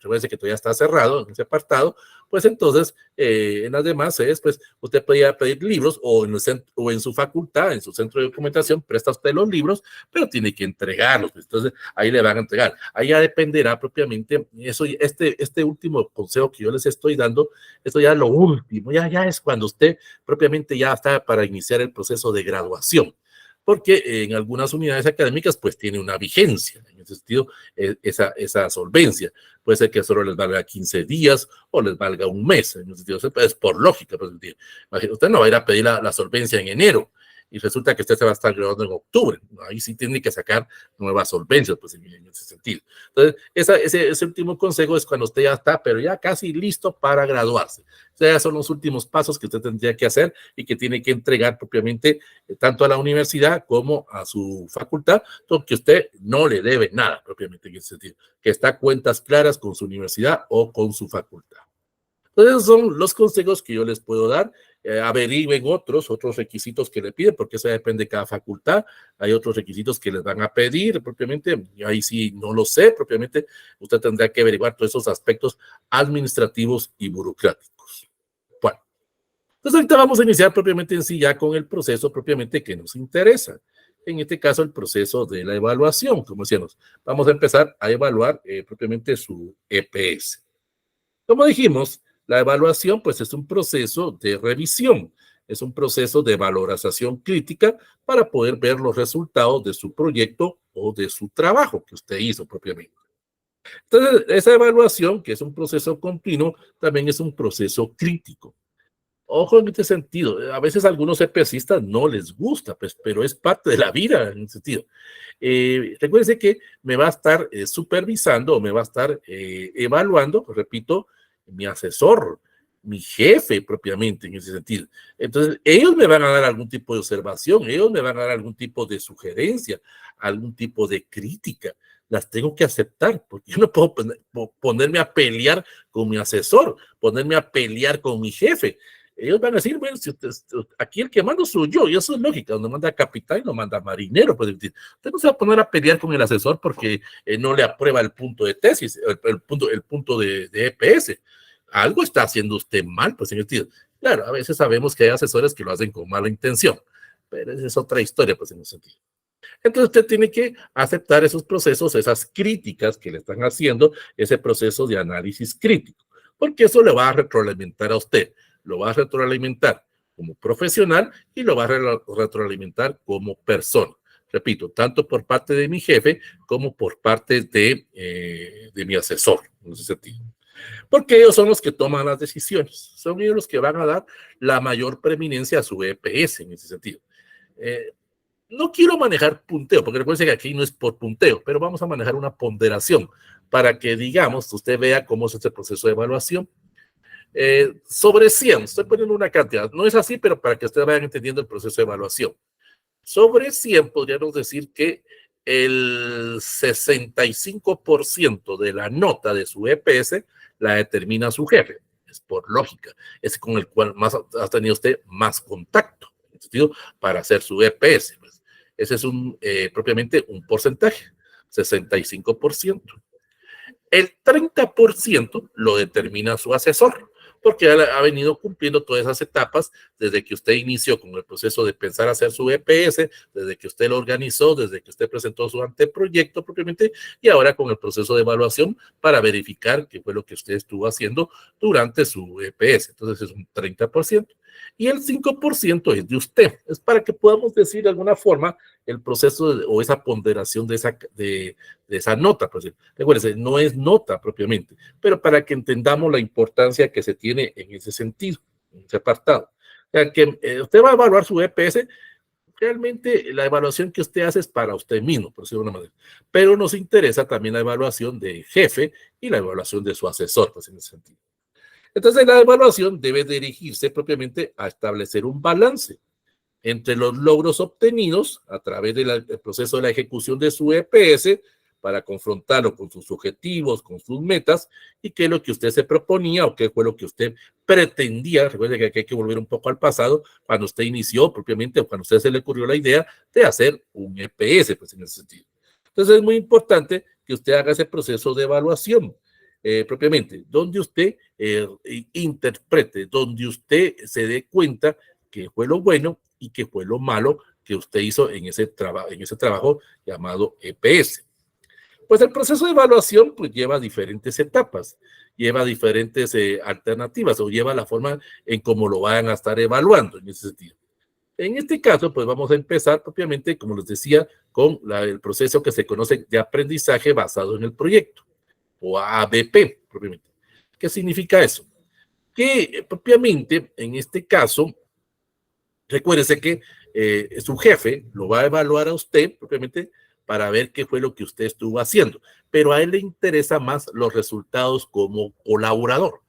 Speaker 1: recuerde que todavía está cerrado en ese apartado, pues entonces en las demás sedes, pues usted podía pedir libros o en su facultad, en su centro de documentación, presta usted los libros, pero tiene que entregarlos, pues, entonces ahí le van a entregar. Ahí ya dependerá propiamente, eso, este último consejo que yo les estoy dando, esto ya es lo último, ya es cuando usted propiamente ya está para iniciar el proceso de graduación, porque en algunas unidades académicas pues tiene una vigencia, en ese sentido, esa solvencia. Puede ser que solo les valga 15 días o les valga un mes, en ese sentido, es por lógica. Pues, usted no va a ir a pedir la solvencia en enero y resulta que usted se va a estar graduando en octubre. Ahí sí tiene que sacar nuevas solvencias, pues en ese sentido. Entonces, ese último consejo es cuando usted ya está, pero ya casi listo para graduarse. O sea, son los últimos pasos que usted tendría que hacer y que tiene que entregar propiamente tanto a la universidad como a su facultad, porque usted no le debe nada propiamente en ese sentido, que está a cuentas claras con su universidad o con su facultad. Entonces, esos son los consejos que yo les puedo dar. Averigüen otros requisitos que le piden, porque eso depende de cada facultad. Hay otros requisitos que les van a pedir propiamente. Yo ahí sí no lo sé propiamente. Usted tendrá que averiguar todos esos aspectos administrativos y burocráticos. Bueno, entonces ahorita vamos a iniciar propiamente en sí ya con el proceso propiamente que nos interesa. En este caso, el proceso de la evaluación, como decíamos. Vamos a empezar a evaluar propiamente su EPS. Como dijimos, la evaluación, pues, es un proceso de revisión, es un proceso de valoración crítica para poder ver los resultados de su proyecto o de su trabajo que usted hizo propiamente. Entonces, esa evaluación, que es un proceso continuo, también es un proceso crítico. ojo en este sentido, a veces a algunos EPSistas no les gusta, pues, pero es parte de la vida en ese sentido. Recuérdense que me va a estar supervisando o me va a estar evaluando, repito, mi asesor, mi jefe propiamente en ese sentido. Entonces, ellos me van a dar algún tipo de observación, ellos me van a dar algún tipo de sugerencia, algún tipo de crítica. Las tengo que aceptar, porque yo no puedo ponerme a pelear con mi asesor, ponerme a pelear con mi jefe. Ellos van a decir, bueno, si aquí el que mando soy yo, y eso es lógica, donde manda capitán y no manda marinero, pues usted no se va a poner a pelear con el asesor porque no le aprueba el punto de tesis, el punto de EPS. Algo está haciendo usted mal, pues en el sentido. Claro, a veces sabemos que hay asesores que lo hacen con mala intención, pero esa es otra historia, pues en ese sentido. Entonces usted tiene que aceptar esos procesos, esas críticas que le están haciendo, ese proceso de análisis crítico, porque eso le va a retroalimentar a usted, lo va a retroalimentar como profesional y lo va a retroalimentar como persona. Repito, tanto por parte de mi jefe como por parte de mi asesor, en ese sentido. Porque ellos son los que toman las decisiones, son ellos los que van a dar la mayor preeminencia a su EPS en ese sentido. No quiero manejar punteo, porque recuerden que aquí no es por punteo, pero vamos a manejar una ponderación para que, digamos, usted vea cómo es este proceso de evaluación. Sobre 100, estoy poniendo una cantidad, no es así, pero para que ustedes vayan entendiendo el proceso de evaluación. Sobre 100 podríamos decir que el 65% de la nota de su EPS la determina su jefe. Es por lógica, es con el cual más ha tenido usted más contacto, en el sentido, para hacer su EPS. Pues. Ese es propiamente un porcentaje, 65%. El 30% lo determina su asesor, porque ha venido cumpliendo todas esas etapas desde que usted inició con el proceso de pensar hacer su EPS, desde que usted lo organizó, desde que usted presentó su anteproyecto propiamente, y ahora con el proceso de evaluación para verificar qué fue lo que usted estuvo haciendo durante su EPS. Entonces es un 30%. Y el 5% es de usted. Es para que podamos decir de alguna forma el proceso o esa ponderación de esa nota. Pues, recuérdense, no es nota propiamente, pero para que entendamos la importancia que se tiene en ese sentido, en ese apartado. O sea, que usted va a evaluar su EPS, realmente la evaluación que usted hace es para usted mismo, por decirlo de una manera, pero nos interesa también la evaluación del jefe y la evaluación de su asesor, pues en ese sentido. Entonces la evaluación debe dirigirse propiamente a establecer un balance entre los logros obtenidos a través del proceso de la ejecución de su EPS para confrontarlo con sus objetivos, con sus metas y qué es lo que usted se proponía o qué fue lo que usted pretendía. Recuerde que aquí hay que volver un poco al pasado, cuando usted inició propiamente o cuando a usted se le ocurrió la idea de hacer un EPS, pues en ese sentido. Entonces es muy importante que usted haga ese proceso de evaluación. Propiamente, donde usted interprete, donde usted se dé cuenta qué fue lo bueno y qué fue lo malo que usted hizo en ese trabajo llamado EPS. Pues el proceso de evaluación pues lleva diferentes etapas, lleva diferentes alternativas o lleva la forma en cómo lo van a estar evaluando en ese sentido. En este caso, pues vamos a empezar propiamente, como les decía, con el proceso que se conoce de aprendizaje basado en el proyecto o ABP, propiamente. ¿Qué significa eso? Que propiamente, en este caso, recuérdese que su jefe lo va a evaluar a usted propiamente para ver qué fue lo que usted estuvo haciendo, pero a él le interesa más los resultados como colaborador,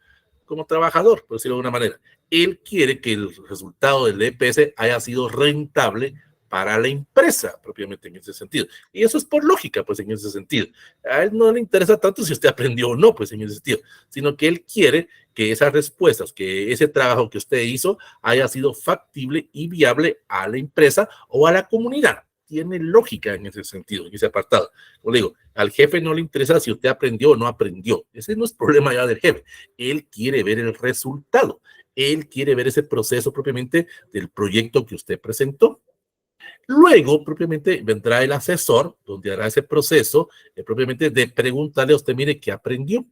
Speaker 1: como trabajador, por decirlo de una manera. Él quiere que el resultado del EPS haya sido rentable para la empresa, propiamente en ese sentido. Y eso es por lógica, pues en ese sentido. A él no le interesa tanto si usted aprendió o no, pues en ese sentido, sino que él quiere que esas respuestas, que ese trabajo que usted hizo haya sido factible y viable a la empresa o a la comunidad. Tiene lógica en ese sentido, en ese apartado. Como le digo, al jefe no le interesa si usted aprendió o no aprendió. Ese no es problema ya del jefe. Él quiere ver el resultado. Él quiere ver ese proceso propiamente del proyecto que usted presentó. Luego, propiamente, vendrá el asesor, donde hará ese proceso, propiamente de preguntarle a usted, mire, ¿qué aprendió?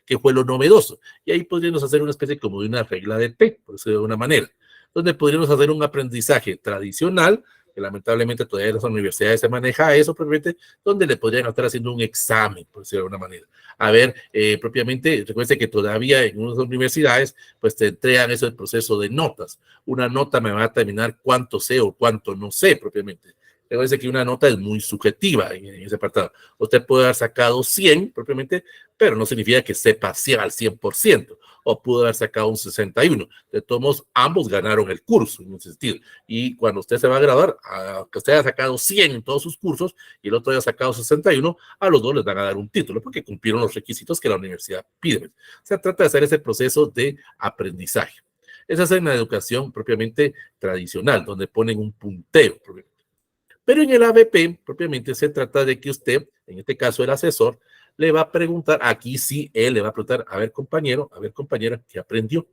Speaker 1: ¿Qué fue lo novedoso? Y ahí podríamos hacer una especie como de una regla de P, por decirlo de una manera, donde podríamos hacer un aprendizaje tradicional, que lamentablemente todavía en las universidades se maneja eso propiamente, donde le podrían estar haciendo un examen, por decirlo de alguna manera. A ver, propiamente, recuerde que todavía en unas universidades, pues te entregan eso el proceso de notas. Una nota me va a determinar cuánto sé o cuánto no sé propiamente. Recuerde que una nota es muy subjetiva en ese apartado. Usted puede haber sacado 100 propiamente, pero no significa que sepa al 100%, o pudo haber sacado un 61. De todos modos, ambos ganaron el curso en ese sentido. Y cuando usted se va a graduar, que usted haya sacado 100 en todos sus cursos y el otro haya sacado 61, a los dos les van a dar un título porque cumplieron los requisitos que la universidad pide. Se trata de hacer ese proceso de aprendizaje. Esa es en la educación propiamente tradicional, donde ponen un punteo. Pero en el ABP, propiamente, se trata de que usted, en este caso el asesor, le va a preguntar, aquí sí, él le va a preguntar, a ver compañero, a ver compañera, ¿qué aprendió?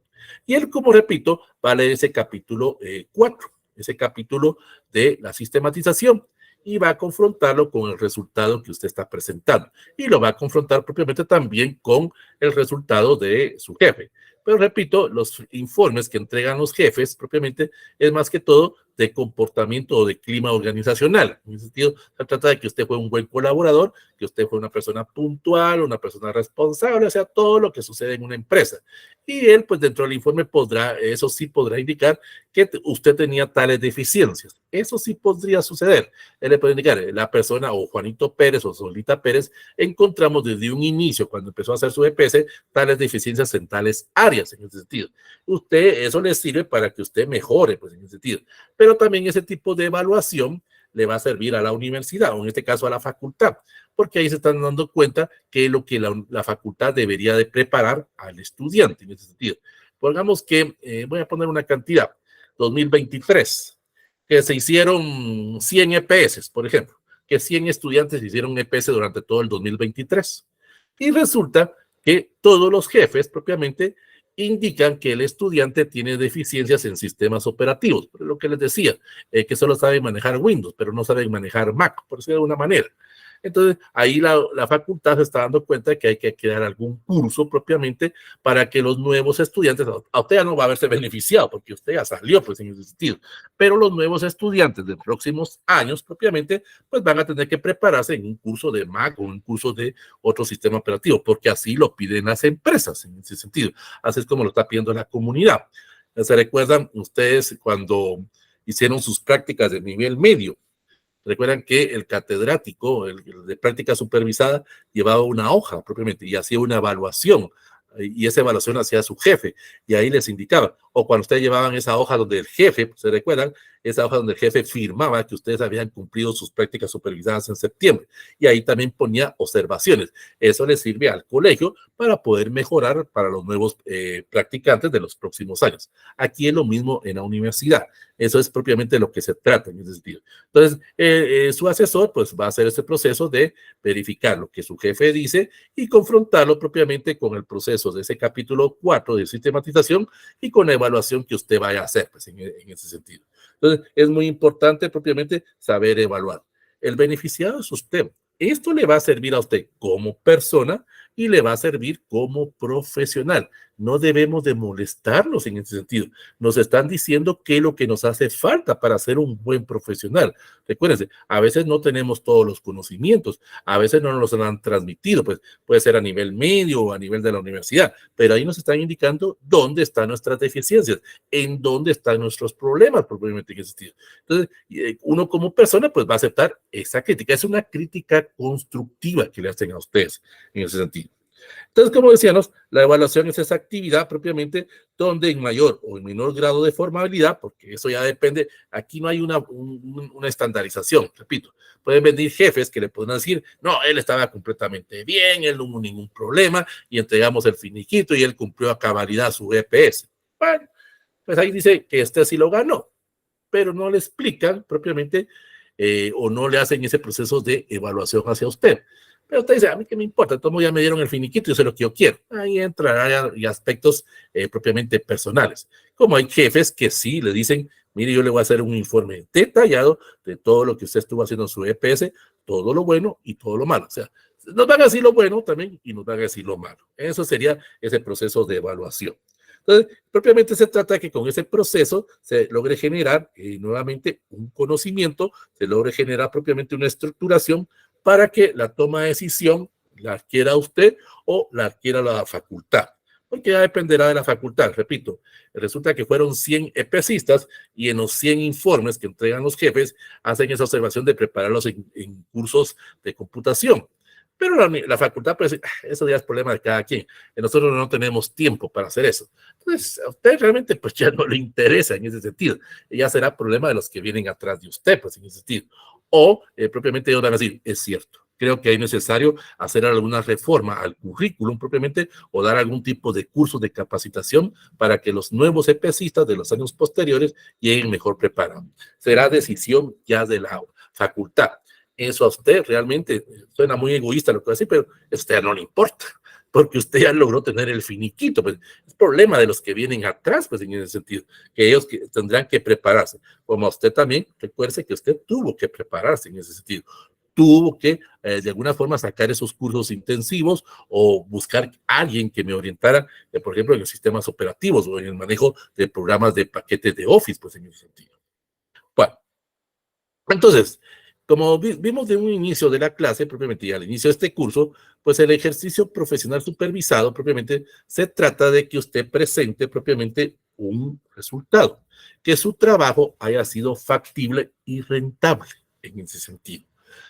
Speaker 1: Y él, como repito, va a leer ese capítulo 4, ese capítulo de la sistematización, y va a confrontarlo con el resultado que usted está presentando. Y lo va a confrontar propiamente también con el resultado de su jefe. Pero repito, los informes que entregan los jefes propiamente es más que todo de comportamiento o de clima organizacional. En ese sentido, se trata de que usted fue un buen colaborador, que usted fue una persona puntual, una persona responsable, o sea, todo lo que sucede en una empresa. Y él, pues dentro del informe podrá, eso sí podrá indicar que usted tenía tales deficiencias. Eso sí podría suceder. Él le puede indicar, la persona o Juanito Pérez o Solita Pérez, encontramos desde un inicio, cuando empezó a hacer su EPS, tales deficiencias en tales áreas, en ese sentido. Usted, eso le sirve para que usted mejore, pues en ese sentido. Pero también ese tipo de evaluación le va a servir a la universidad, o en este caso a la facultad, porque ahí se están dando cuenta que es lo que la facultad debería de preparar al estudiante en ese sentido. Pongamos que, voy a poner una cantidad, 2023, que se hicieron 100 EPS, por ejemplo, que 100 estudiantes hicieron EPS durante todo el 2023. Y resulta que todos los jefes propiamente indican que el estudiante tiene deficiencias en sistemas operativos. Por lo que les decía, que solo saben manejar Windows, pero no saben manejar Mac, por decirlo de alguna manera. Entonces, ahí la facultad se está dando cuenta de que hay que crear algún curso propiamente para que los nuevos estudiantes, a usted ya no va a verse beneficiado porque usted ya salió pues en ese sentido, pero los nuevos estudiantes de próximos años propiamente pues van a tener que prepararse en un curso de Mac o un curso de otro sistema operativo, porque así lo piden las empresas en ese sentido. Así es como lo está pidiendo la comunidad. ¿Se recuerdan ustedes cuando hicieron sus prácticas de nivel medio? Recuerdan que el catedrático, el de práctica supervisada, llevaba una hoja propiamente y hacía una evaluación. Y esa evaluación hacía su jefe. Y ahí les indicaba. O cuando ustedes llevaban esa hoja donde el jefe, ¿se recuerdan? Esa hoja donde el jefe firmaba que ustedes habían cumplido sus prácticas supervisadas en septiembre. Y ahí también ponía observaciones. Eso les sirve al colegio para poder mejorar para los nuevos practicantes de los próximos años. Aquí es lo mismo en la universidad. Eso es propiamente lo que se trata en ese sentido. Entonces, su asesor pues va a hacer este proceso de verificar lo que su jefe dice y confrontarlo propiamente con el proceso de ese capítulo 4 de sistematización y con la evaluación que usted vaya a hacer pues, en ese sentido. Entonces, es muy importante propiamente saber evaluar. El beneficiado es usted. Esto le va a servir a usted como persona y le va a servir como profesional. No debemos de molestarnos en ese sentido. Nos están diciendo qué es lo que nos hace falta para ser un buen profesional. Recuérdense, a veces no tenemos todos los conocimientos, a veces no nos han transmitido, pues puede ser a nivel medio o a nivel de la universidad, pero ahí nos están indicando dónde están nuestras deficiencias, en dónde están nuestros problemas, probablemente en ese sentido. Entonces, uno como persona, pues va a aceptar esa crítica. Es una crítica constructiva que le hacen a ustedes en ese sentido. Entonces, como decíamos, la evaluación es esa actividad propiamente donde en mayor o en menor grado de formabilidad, porque eso ya depende, aquí no hay una estandarización, repito, pueden venir jefes que le pueden decir, no, él estaba completamente bien, él no hubo ningún problema y entregamos el finiquito y él cumplió a cabalidad su EPS. Bueno, pues ahí dice que este sí lo ganó, pero no le explican propiamente o no le hacen ese proceso de evaluación hacia usted. Pero usted dice, a mí qué me importa, todos ya me dieron el finiquito, yo sé lo que yo quiero. Ahí entrarán y aspectos propiamente personales. Como hay jefes que sí le dicen, mire, yo le voy a hacer un informe detallado de todo lo que usted estuvo haciendo en su EPS, todo lo bueno y todo lo malo. O sea, nos van a decir lo bueno también y nos van a decir lo malo. Eso sería ese proceso de evaluación. Entonces, propiamente se trata de que con ese proceso se logre generar nuevamente un conocimiento, se logre generar propiamente una estructuración para que la toma de decisión la adquiera usted o la adquiera la facultad, porque ya dependerá de la facultad. Repito, resulta que fueron 100 EPCistas y en los 100 informes que entregan los jefes hacen esa observación de prepararlos en cursos de computación. Pero la facultad puede decir, eso ya es problema de cada quien. Y nosotros no tenemos tiempo para hacer eso. Entonces, a usted realmente pues ya no le interesa en ese sentido. Y ya será problema de los que vienen atrás de usted, pues en ese sentido. O propiamente ellos van a decir, es cierto, creo que es necesario hacer alguna reforma al currículum propiamente o dar algún tipo de curso de capacitación para que los nuevos EPCistas de los años posteriores lleguen mejor preparados. Será decisión ya de la facultad. Eso a usted realmente suena muy egoísta lo que va a decir, pero a usted no le importa, porque usted ya logró tener el finiquito. Pues, es problema de los que vienen atrás, pues en ese sentido, que ellos tendrán que prepararse. Como a usted también, recuerde que usted tuvo que prepararse en ese sentido. Tuvo que, de alguna forma, sacar esos cursos intensivos o buscar a alguien que me orientara, por ejemplo, en los sistemas operativos o en el manejo de programas de paquetes de Office, pues en ese sentido. Bueno, entonces, como vimos de un inicio de la clase, propiamente, y al inicio de este curso, pues el ejercicio profesional supervisado, propiamente, se trata de que usted presente propiamente un resultado, que su trabajo haya sido factible y rentable en ese sentido.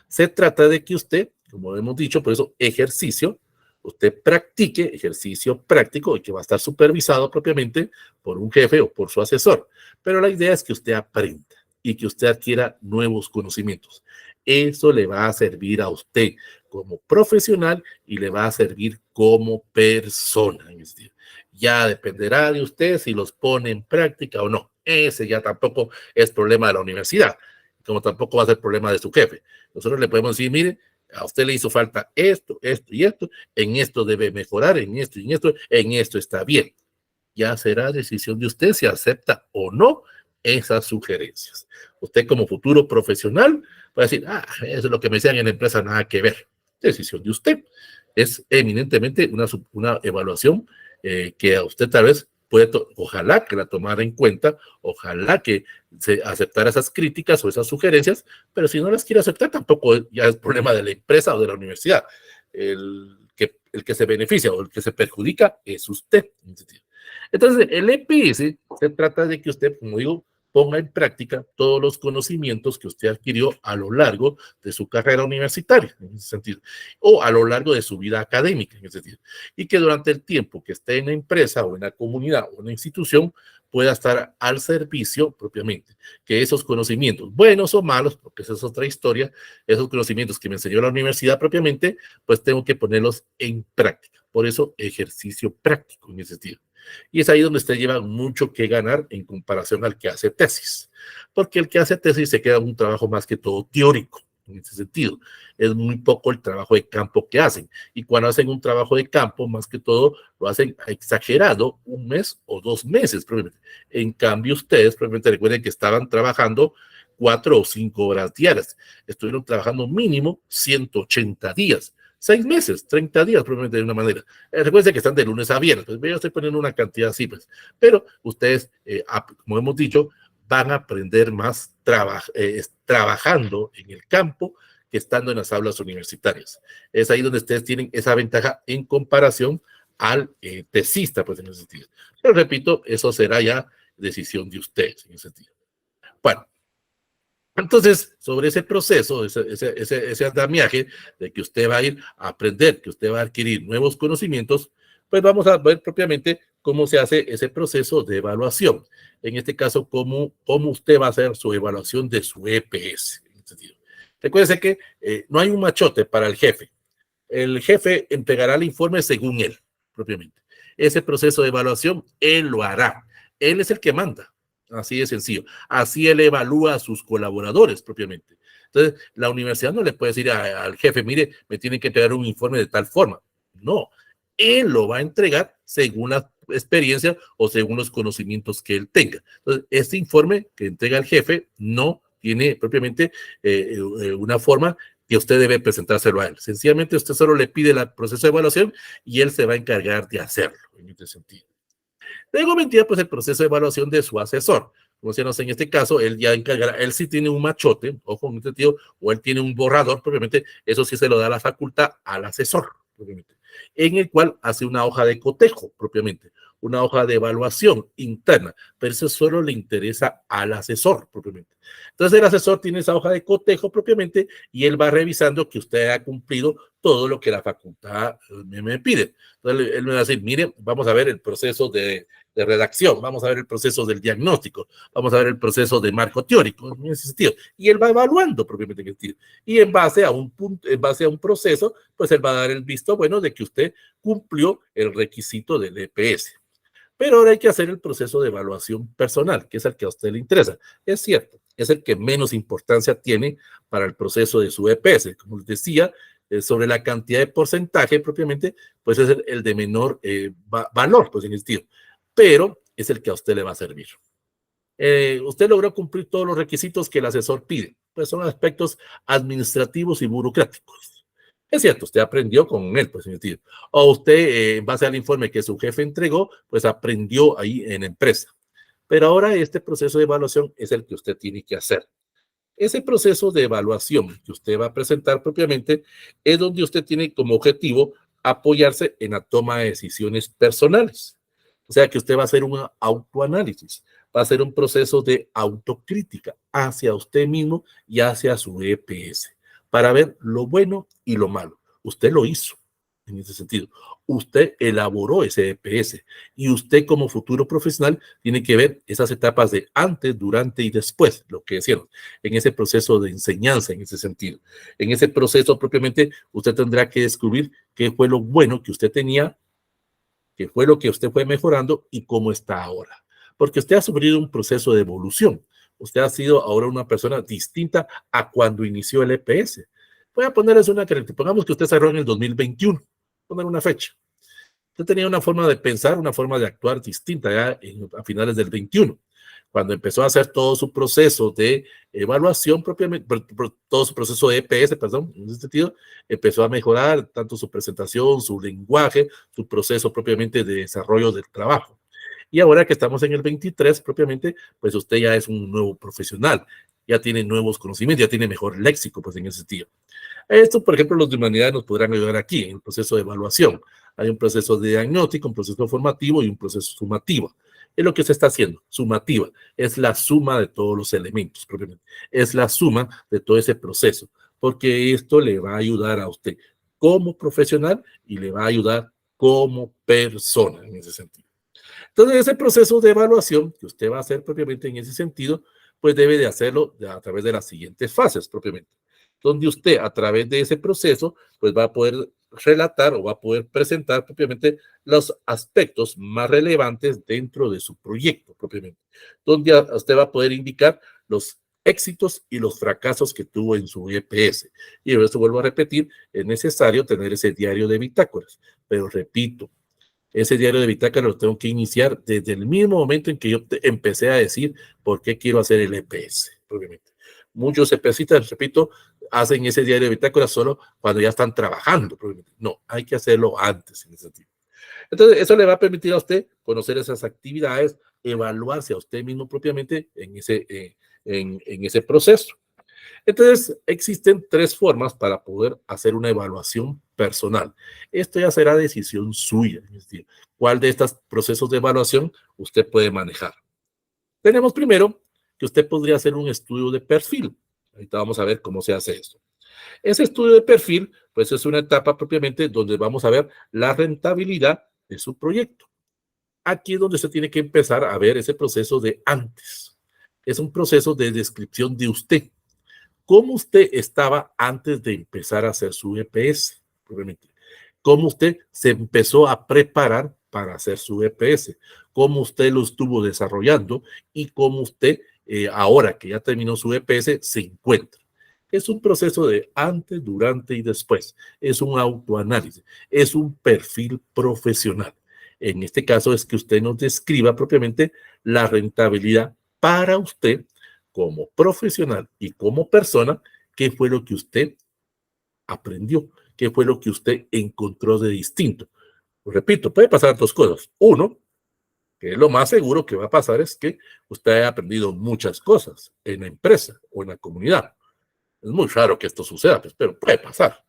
Speaker 1: Se trata de que usted, como hemos dicho, por eso ejercicio, usted practique ejercicio práctico y que va a estar supervisado propiamente por un jefe o por su asesor. Pero la idea es que usted aprenda y que usted adquiera nuevos conocimientos. Eso le va a servir a usted como profesional y le va a servir como persona. Ya dependerá de usted si los pone en práctica o no. Ese ya tampoco es problema de la universidad, como tampoco va a ser problema de su jefe. Nosotros le podemos decir, mire, a usted le hizo falta esto, esto y esto, en esto debe mejorar, en esto y en esto está bien. Ya será decisión de usted si acepta o no esas sugerencias. Usted como futuro profesional puede decir, eso es lo que me decían en la empresa, nada que ver. Decisión de usted. Es eminentemente una evaluación que a usted tal vez puede, ojalá que la tomara en cuenta, ojalá que se aceptara esas críticas o esas sugerencias, pero si no las quiere aceptar, tampoco ya es problema de la empresa o de la universidad. El que se beneficia o el que se perjudica es usted. Entonces, el EPS se trata de que usted, como digo, ponga en práctica todos los conocimientos que usted adquirió a lo largo de su carrera universitaria, en ese sentido, o a lo largo de su vida académica, en ese sentido, y que durante el tiempo que esté en la empresa o en la comunidad o en la institución pueda estar al servicio propiamente, que esos conocimientos, buenos o malos, porque esa es otra historia, esos conocimientos que me enseñó la universidad propiamente, pues tengo que ponerlos en práctica. Por eso, ejercicio práctico en ese sentido. Y es ahí donde usted lleva mucho que ganar en comparación al que hace tesis, porque el que hace tesis se queda un trabajo más que todo teórico, en ese sentido. Es muy poco el trabajo de campo que hacen. Y cuando hacen un trabajo de campo, más que todo, lo hacen exagerado 1 mes o 2 meses, probablemente. En cambio, ustedes, probablemente recuerden que estaban trabajando 4 o 5 horas diarias. Estuvieron trabajando mínimo 180 días. 6 meses, 30 días, probablemente de una manera. Recuerden que están de lunes a viernes, pues yo estoy poniendo una cantidad así, pues. Pero ustedes, como hemos dicho, van a aprender más trabajando en el campo que estando en las aulas universitarias. Es ahí donde ustedes tienen esa ventaja en comparación al tesista, pues en ese sentido. Pero repito, eso será ya decisión de ustedes en ese sentido. Bueno, entonces, sobre ese proceso, ese andamiaje de que usted va a ir a aprender, que usted va a adquirir nuevos conocimientos, pues vamos a ver propiamente cómo se hace ese proceso de evaluación. En este caso, cómo usted va a hacer su evaluación de su EPS. Recuérdese que no hay un machote para el jefe. El jefe entregará el informe según él, propiamente. Ese proceso de evaluación, él lo hará. Él es el que manda. Así de sencillo. Así él evalúa a sus colaboradores propiamente. Entonces, la universidad no le puede decir al jefe, mire, me tienen que entregar un informe de tal forma. No, él lo va a entregar según la experiencia o según los conocimientos que él tenga. Entonces, este informe que entrega el jefe no tiene propiamente una forma que usted debe presentárselo a él. Sencillamente usted solo le pide el proceso de evaluación y él se va a encargar de hacerlo en este sentido. Luego vendría pues el proceso de evaluación de su asesor. Como decíamos, en este caso, él ya encargará, él sí tiene un machote, ojo en este sentido, o él tiene un borrador, propiamente, eso sí se lo da la facultad al asesor, propiamente, en el cual hace una hoja de cotejo, propiamente, una hoja de evaluación interna, pero eso solo le interesa al asesor, propiamente. Entonces el asesor tiene esa hoja de cotejo, propiamente, y él va revisando que usted ha cumplido todo lo que la facultad me pide. Entonces él me va a decir, mire, vamos a ver el proceso de redacción, vamos a ver el proceso del diagnóstico, vamos a ver el proceso de marco teórico, en ese sentido. Y él va evaluando propiamente en ese sentido. Y en base a un punto, en base a un proceso, pues él va a dar el visto bueno de que usted cumplió el requisito del EPS. Pero ahora hay que hacer el proceso de evaluación personal, que es el que a usted le interesa. Es cierto, es el que menos importancia tiene para el proceso de su EPS. Como les decía, sobre la cantidad de porcentaje propiamente, pues es el de menor valor, pues en el sentido. Pero es el que a usted le va a servir. Usted logró cumplir todos los requisitos que el asesor pide. Pues son aspectos administrativos y burocráticos. Es cierto, usted aprendió con él, pues, en el sentido. O usted, en base al informe que su jefe entregó, pues aprendió ahí en empresa. Pero ahora este proceso de evaluación es el que usted tiene que hacer. Ese proceso de evaluación que usted va a presentar propiamente es donde usted tiene como objetivo apoyarse en la toma de decisiones personales. O sea que usted va a hacer un autoanálisis, va a hacer un proceso de autocrítica hacia usted mismo y hacia su EPS para ver lo bueno y lo malo. Usted lo hizo en ese sentido. Usted elaboró ese EPS y usted como futuro profesional tiene que ver esas etapas de antes, durante y después, lo que hicieron, en ese proceso de enseñanza, en ese sentido. En ese proceso propiamente, usted tendrá que descubrir qué fue lo bueno que usted tenía, qué fue lo que usted fue mejorando y cómo está ahora. Porque usted ha sufrido un proceso de evolución. Usted ha sido ahora una persona distinta a cuando inició el EPS. Voy a ponerles una característica. Pongamos que usted cerró en el 2021. Poner una fecha. Usted tenía una forma de pensar, una forma de actuar distinta ya a finales del 21, cuando empezó a hacer todo su proceso de evaluación propiamente, todo su proceso de EPS, perdón, en ese sentido, empezó a mejorar tanto su presentación, su lenguaje, su proceso propiamente de desarrollo del trabajo. Y ahora que estamos en el 23, propiamente, pues usted ya es un nuevo profesional, ya tiene nuevos conocimientos, ya tiene mejor léxico, pues en ese sentido. Esto, por ejemplo, los de humanidades nos podrán ayudar aquí en el proceso de evaluación. Hay un proceso de diagnóstico, un proceso formativo y un proceso sumativo. Es lo que se está haciendo, sumativa. Es la suma de todos los elementos, propiamente. Es la suma de todo ese proceso, porque esto le va a ayudar a usted como profesional y le va a ayudar como persona en ese sentido. Entonces, ese proceso de evaluación que usted va a hacer propiamente en ese sentido, pues debe de hacerlo a través de las siguientes fases propiamente, donde usted a través de ese proceso, pues va a poder relatar o va a poder presentar propiamente los aspectos más relevantes dentro de su proyecto propiamente, donde usted va a poder indicar los éxitos y los fracasos que tuvo en su EPS. Y esto vuelvo a repetir, es necesario tener ese diario de bitácoras, pero repito, ese diario de bitácora lo tengo que iniciar desde el mismo momento en que yo empecé a decir por qué quiero hacer el EPS, obviamente. Muchos EPSistas, repito, hacen ese diario de bitácora solo cuando ya están trabajando. Probablemente. No, hay que hacerlo antes en ese sentido. Entonces, eso le va a permitir a usted conocer esas actividades, evaluarse a usted mismo propiamente en ese proceso. Entonces, existen tres formas para poder hacer una evaluación personal. Esto ya será decisión suya, es decir, cuál de estos procesos de evaluación usted puede manejar. Tenemos primero que usted podría hacer un estudio de perfil. Ahorita vamos a ver cómo se hace esto. Ese estudio de perfil, pues es una etapa propiamente donde vamos a ver la rentabilidad de su proyecto. Aquí es donde se tiene que empezar a ver ese proceso de antes. Es un proceso de descripción de usted. ¿Cómo usted estaba antes de empezar a hacer su EPS? Probablemente. ¿Cómo usted se empezó a preparar para hacer su EPS? ¿Cómo usted lo estuvo desarrollando? Y cómo usted, ahora que ya terminó su EPS, se encuentra. Es un proceso de antes, durante y después. Es un autoanálisis. Es un perfil profesional. En este caso es que usted nos describa propiamente la rentabilidad para usted como profesional y como persona, qué fue lo que usted aprendió, qué fue lo que usted encontró de distinto. Repito, puede pasar dos cosas. Uno, Que lo más seguro que va a pasar es que usted haya aprendido muchas cosas en la empresa o en la comunidad. Es muy raro que esto suceda, pues, pero puede pasar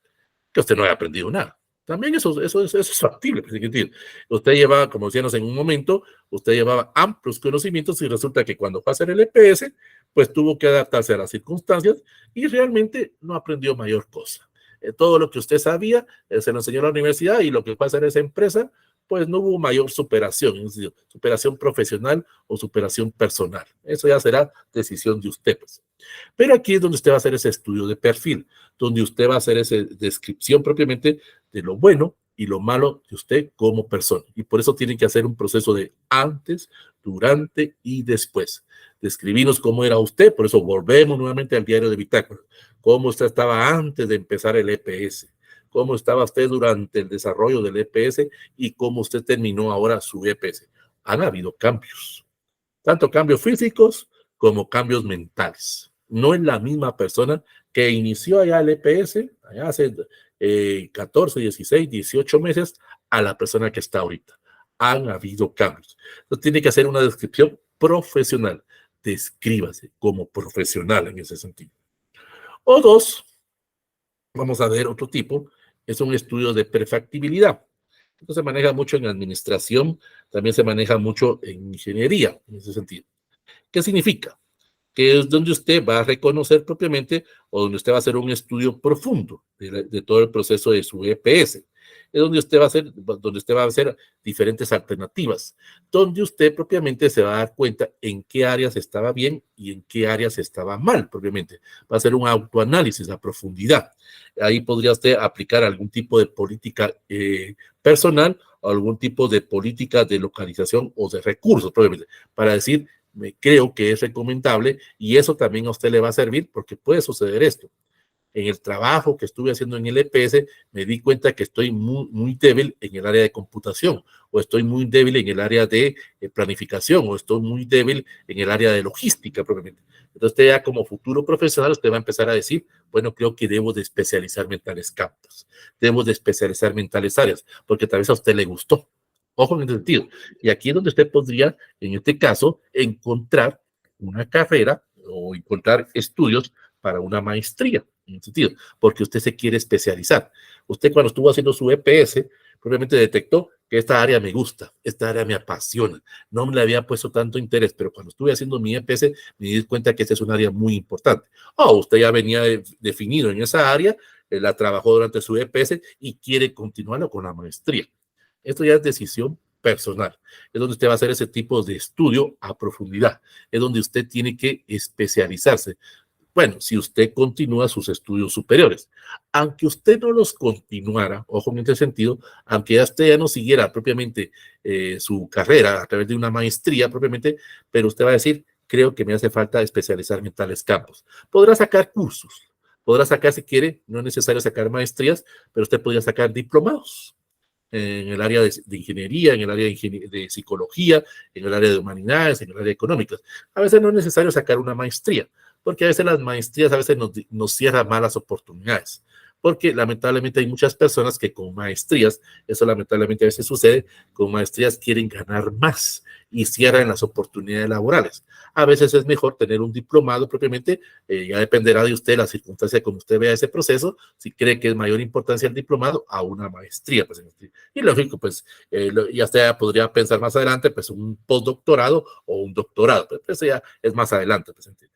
Speaker 1: que usted no haya aprendido nada. También eso es factible. Pues, es decir, usted llevaba, como decíamos en un momento, usted llevaba amplios conocimientos y resulta que cuando pasa el LPS, pues tuvo que adaptarse a las circunstancias y realmente no aprendió mayor cosa. Todo lo que usted sabía se lo enseñó a la universidad y lo que pasa en esa empresa, pues no hubo mayor superación, es decir, superación profesional o superación personal. Eso ya será decisión de usted. Pues. Pero aquí es donde usted va a hacer ese estudio de perfil, donde usted va a hacer esa descripción propiamente de lo bueno y lo malo de usted como persona. Y por eso tienen que hacer un proceso de antes, durante y después. Describirnos cómo era usted, por eso volvemos nuevamente al diario de bitácora. Cómo usted estaba antes de empezar el EPS, cómo estaba usted durante el desarrollo del EPS y cómo usted terminó ahora su EPS. Han habido cambios, tanto cambios físicos como cambios mentales. No es la misma persona que inició allá el EPS, allá hace 14, 16, 18 meses, a la persona que está ahorita. Han habido cambios. Entonces tiene que hacer una descripción profesional. Descríbase como profesional en ese sentido. O dos, vamos a ver otro tipo, es un estudio de perfectibilidad. Esto se maneja mucho en administración, también se maneja mucho en ingeniería, en ese sentido. ¿Qué significa? Que es donde usted va a reconocer propiamente o donde usted va a hacer un estudio profundo de todo el proceso de su EPS. Es donde usted va a hacer diferentes alternativas, donde usted propiamente se va a dar cuenta en qué áreas estaba bien y en qué áreas estaba mal, propiamente. Va a hacer un autoanálisis a profundidad. Ahí podría usted aplicar algún tipo de política personal o algún tipo de política de localización o de recursos, propiamente, para decir, me creo que es recomendable y eso también a usted le va a servir porque puede suceder esto. En el trabajo que estuve haciendo en el EPS, me di cuenta que estoy muy débil en el área de computación, o estoy muy débil en el área de planificación, o estoy muy débil en el área de logística, propiamente. Entonces, usted ya como futuro profesional, usted va a empezar a decir, bueno, creo que debo de especializarme en tales campos, debo de especializarme en tales áreas, porque tal vez a usted le gustó. Ojo en ese sentido. Y aquí es donde usted podría, en este caso, encontrar una carrera o encontrar estudios para una maestría, en ese sentido, porque usted se quiere especializar. Usted cuando estuvo haciendo su EPS, probablemente detectó que esta área me gusta, esta área me apasiona, no me le había puesto tanto interés, pero cuando estuve haciendo mi EPS me di cuenta que esta es un área muy importante. O usted ya venía definido en esa área, la trabajó durante su EPS y quiere continuarlo con la maestría. Esto ya es decisión personal. Es donde usted va a hacer ese tipo de estudio a profundidad. Es donde usted tiene que especializarse. Bueno, si usted continúa sus estudios superiores, aunque usted no los continuara, ojo en este sentido, aunque usted ya no siguiera propiamente su carrera a través de una maestría propiamente, pero usted va a decir, creo que me hace falta especializarme en tales campos. Podrá sacar cursos, podrá sacar si quiere, no es necesario sacar maestrías, pero usted podría sacar diplomados en el área de ingeniería, en el área de psicología, en el área de humanidades, en el área económica. A veces no es necesario sacar una maestría, porque a veces las maestrías a veces nos cierran malas oportunidades, porque lamentablemente hay muchas personas que con maestrías, eso lamentablemente a veces sucede, con maestrías quieren ganar más y cierran las oportunidades laborales. A veces es mejor tener un diplomado propiamente, ya dependerá de usted la circunstancia como usted vea ese proceso, si cree que es mayor importancia el diplomado a una maestría. Pues, y lógico, pues ya usted podría pensar más adelante, pues un postdoctorado o un doctorado, pues eso ya es más adelante. Pues, entonces,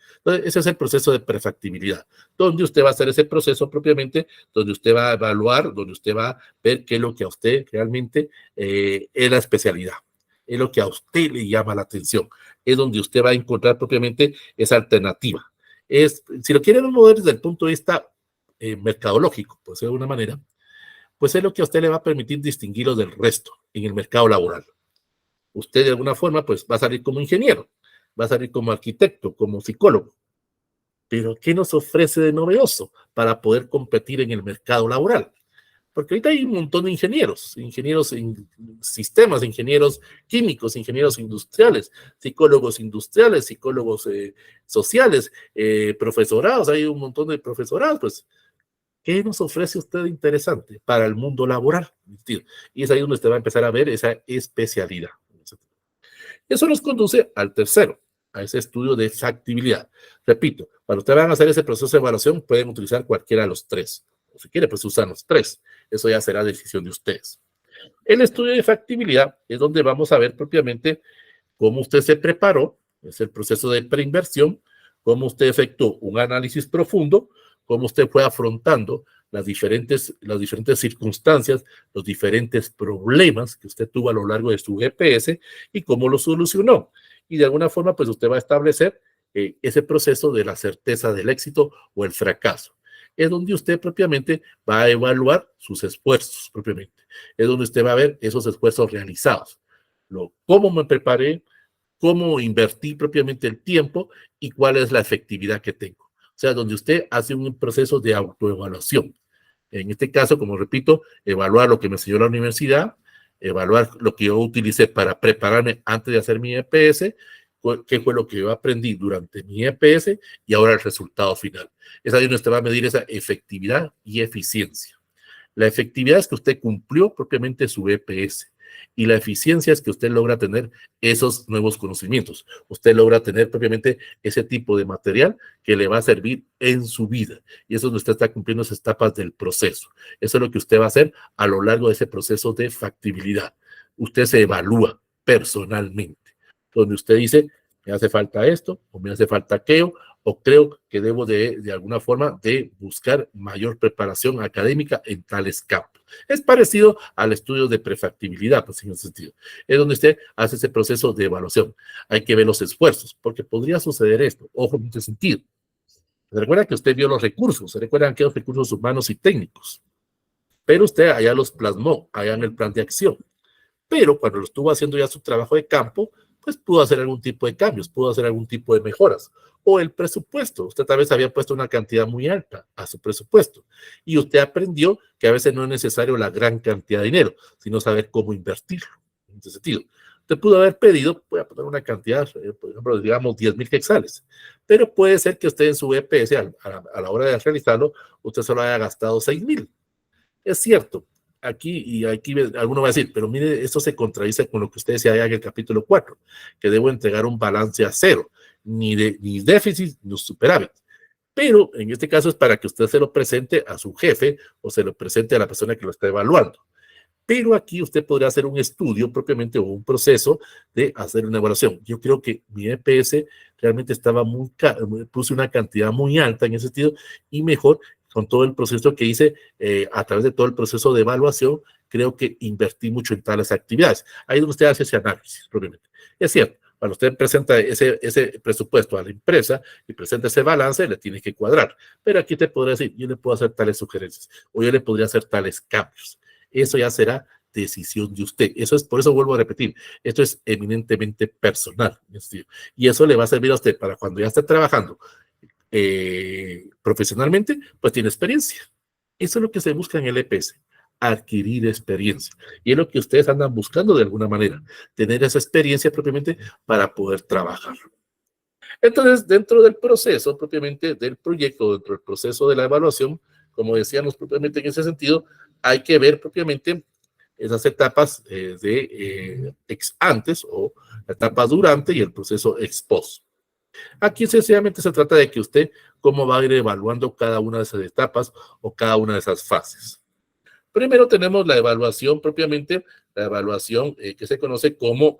Speaker 1: ese es el proceso de perfectibilidad, donde usted va a hacer ese proceso propiamente, donde usted va a evaluar, donde usted va a ver qué es lo que a usted realmente es la especialidad, es lo que a usted le llama la atención, es donde usted va a encontrar propiamente esa alternativa. Si lo quieren ver desde el punto de vista mercadológico, pues de alguna manera, pues es lo que a usted le va a permitir distinguirlo del resto en el mercado laboral. Usted de alguna forma pues va a salir como ingeniero, va a salir como arquitecto, como psicólogo, pero ¿qué nos ofrece de novedoso para poder competir en el mercado laboral? Porque ahorita hay un montón de ingenieros, ingenieros en sistemas, ingenieros químicos, ingenieros industriales, psicólogos sociales, profesorados, hay un montón de profesorados, pues, ¿qué nos ofrece usted interesante para el mundo laboral? Y es ahí donde usted va a empezar a ver esa especialidad. Eso nos conduce al tercero, a ese estudio de factibilidad. Repito, cuando ustedes van a hacer ese proceso de evaluación, pueden utilizar cualquiera de los tres. O si quieren, pues usan los tres. Eso ya será decisión de ustedes. El estudio de factibilidad es donde vamos a ver propiamente cómo usted se preparó, es el proceso de preinversión, cómo usted efectuó un análisis profundo, cómo usted fue afrontando las diferentes circunstancias, los diferentes problemas que usted tuvo a lo largo de su GPS y cómo lo solucionó. Y de alguna forma, pues usted va a establecer ese proceso de la certeza del éxito o el fracaso. Es donde usted propiamente va a evaluar sus esfuerzos propiamente. Es donde usted va a ver esos esfuerzos realizados. Cómo me preparé, cómo invertí propiamente el tiempo y cuál es la efectividad que tengo. O sea, donde usted hace un proceso de autoevaluación. En este caso, como repito, evaluar lo que me enseñó la universidad, evaluar lo que yo utilicé para prepararme antes de hacer mi EPS, qué fue lo que yo aprendí durante mi EPS y ahora el resultado final. Es ahí donde usted va a medir esa efectividad y eficiencia. La efectividad es que usted cumplió propiamente su EPS y la eficiencia es que usted logra tener esos nuevos conocimientos. Usted logra tener propiamente ese tipo de material que le va a servir en su vida. Y eso es donde usted está cumpliendo esas etapas del proceso. Eso es lo que usted va a hacer a lo largo de ese proceso de factibilidad. Usted se evalúa personalmente, donde usted dice, me hace falta esto o me hace falta aquello, o creo que debo de alguna forma de buscar mayor preparación académica en tales campos. Es parecido al estudio de prefactibilidad, pues en ese sentido. Es donde usted hace ese proceso de evaluación. Hay que ver los esfuerzos, porque podría suceder esto. Ojo en este sentido. Se recuerda que usted vio los recursos, se recuerdan que los recursos humanos y técnicos, pero usted allá los plasmó, allá en el plan de acción. Pero cuando lo estuvo haciendo ya su trabajo de campo, pues pudo hacer algún tipo de cambios, pudo hacer algún tipo de mejoras. O el presupuesto, usted tal vez había puesto una cantidad muy alta a su presupuesto y usted aprendió que a veces no es necesario la gran cantidad de dinero, sino saber cómo invertirlo. En ese sentido, usted pudo haber pedido, voy a poner una cantidad, por ejemplo, digamos 10,000 quetzales, pero puede ser que usted en su EPS, a la hora de realizarlo, usted solo haya gastado 6,000. Es cierto, aquí alguno va a decir, pero mire, esto se contradice con lo que usted decía en el capítulo 4, que debo entregar un balance a cero, ni déficit ni superávit. Pero en este caso es para que usted se lo presente a su jefe o se lo presente a la persona que lo está evaluando. Pero aquí usted podría hacer un estudio propiamente o un proceso de hacer una evaluación. Yo creo que mi EPS realmente estaba puse una cantidad muy alta en ese sentido y mejor con todo el proceso que hice a través de todo el proceso de evaluación, creo que invertí mucho en tales actividades. Ahí es donde usted hace ese análisis propiamente. Es cierto, cuando usted presenta ese presupuesto a la empresa y presenta ese balance, le tiene que cuadrar. Pero aquí te podría decir, yo le puedo hacer tales sugerencias o yo le podría hacer tales cambios. Eso ya será decisión de usted. Eso es, por eso vuelvo a repetir, esto es eminentemente personal. Y eso le va a servir a usted para cuando ya esté trabajando profesionalmente, pues tiene experiencia. Eso es lo que se busca en el EPS, adquirir experiencia. Y es lo que ustedes andan buscando de alguna manera, tener esa experiencia propiamente para poder trabajar. Entonces, dentro del proceso propiamente del proyecto, dentro del proceso de la evaluación, como decíamos propiamente en ese sentido, hay que ver propiamente esas etapas de ex antes o la etapa durante y el proceso ex post. Aquí sencillamente se trata de que usted cómo va a ir evaluando cada una de esas etapas o cada una de esas fases. Primero tenemos la evaluación propiamente, la evaluación que se conoce como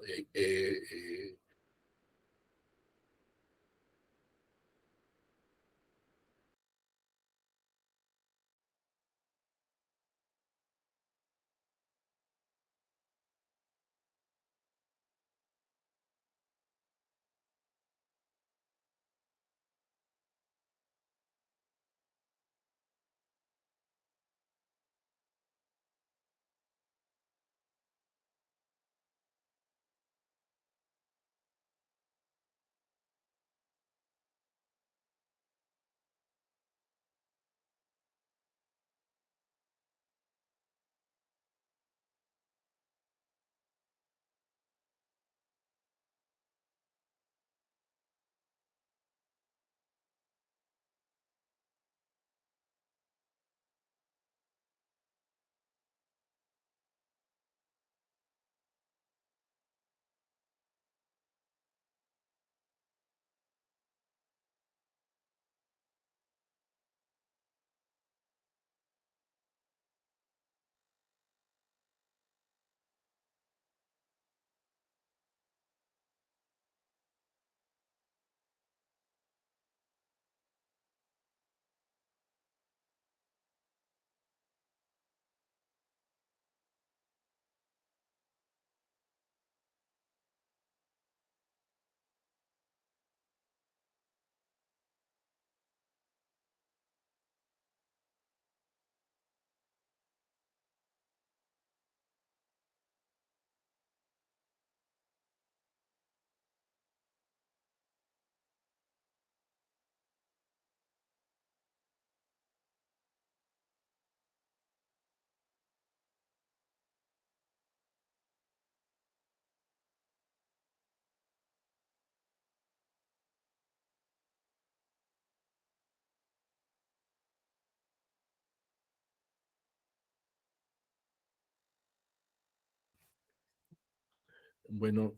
Speaker 1: Bueno,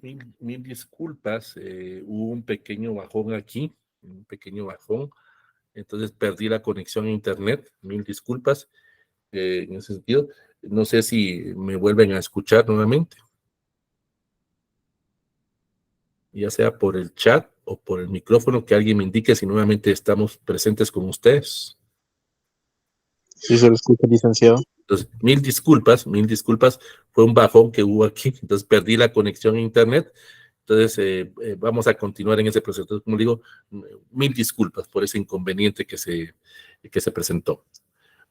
Speaker 1: mil disculpas. Hubo un pequeño bajón aquí, un pequeño bajón. Entonces perdí la conexión a internet. Mil disculpas en ese sentido. No sé si me vuelven a escuchar nuevamente, ya sea por el chat o por el micrófono, que alguien me indique si nuevamente estamos presentes con ustedes.
Speaker 2: Sí, se lo escucha, licenciado.
Speaker 1: Entonces, mil disculpas, fue un bajón que hubo aquí, entonces perdí la conexión a internet. Entonces, vamos a continuar en ese proceso. Entonces, como digo, mil disculpas por ese inconveniente que se presentó.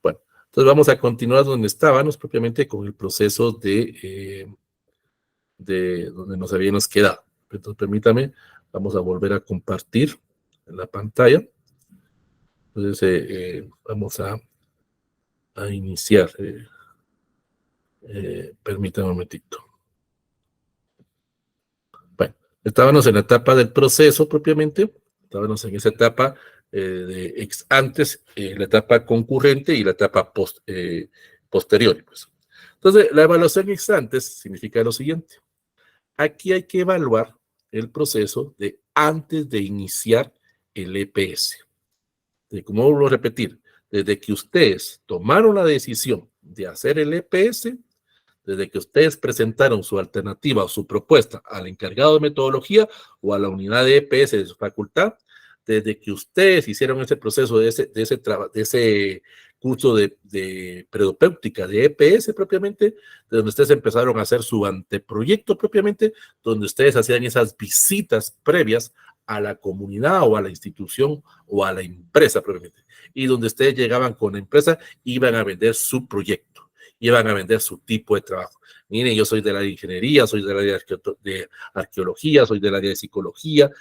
Speaker 1: Bueno, entonces vamos a continuar donde estábamos, propiamente con el proceso de donde nos habíamos quedado. Entonces, permítame, vamos a volver a compartir la pantalla. Entonces, vamos a iniciar. Permítame un momentito. Bueno, estábamos en la etapa del proceso propiamente, estábamos en esa etapa de ex antes, la etapa concurrente y la etapa posterior. Pues. Entonces, la evaluación ex antes significa lo siguiente. Aquí hay que evaluar el proceso de antes de iniciar el EPS. ¿Cómo vuelvo a repetir? Desde que ustedes tomaron la decisión de hacer el EPS, desde que ustedes presentaron su alternativa o su propuesta al encargado de metodología o a la unidad de EPS de su facultad, desde que ustedes hicieron ese proceso de ese curso de pedopéutica de EPS propiamente, de donde ustedes empezaron a hacer su anteproyecto propiamente, donde ustedes hacían esas visitas previas a la comunidad o a la institución o a la empresa propiamente, y donde ustedes llegaban con la empresa, iban a vender su proyecto, iban a vender su tipo de trabajo. Miren, yo soy de la ingeniería, soy de la de arqueología, soy de la de psicología,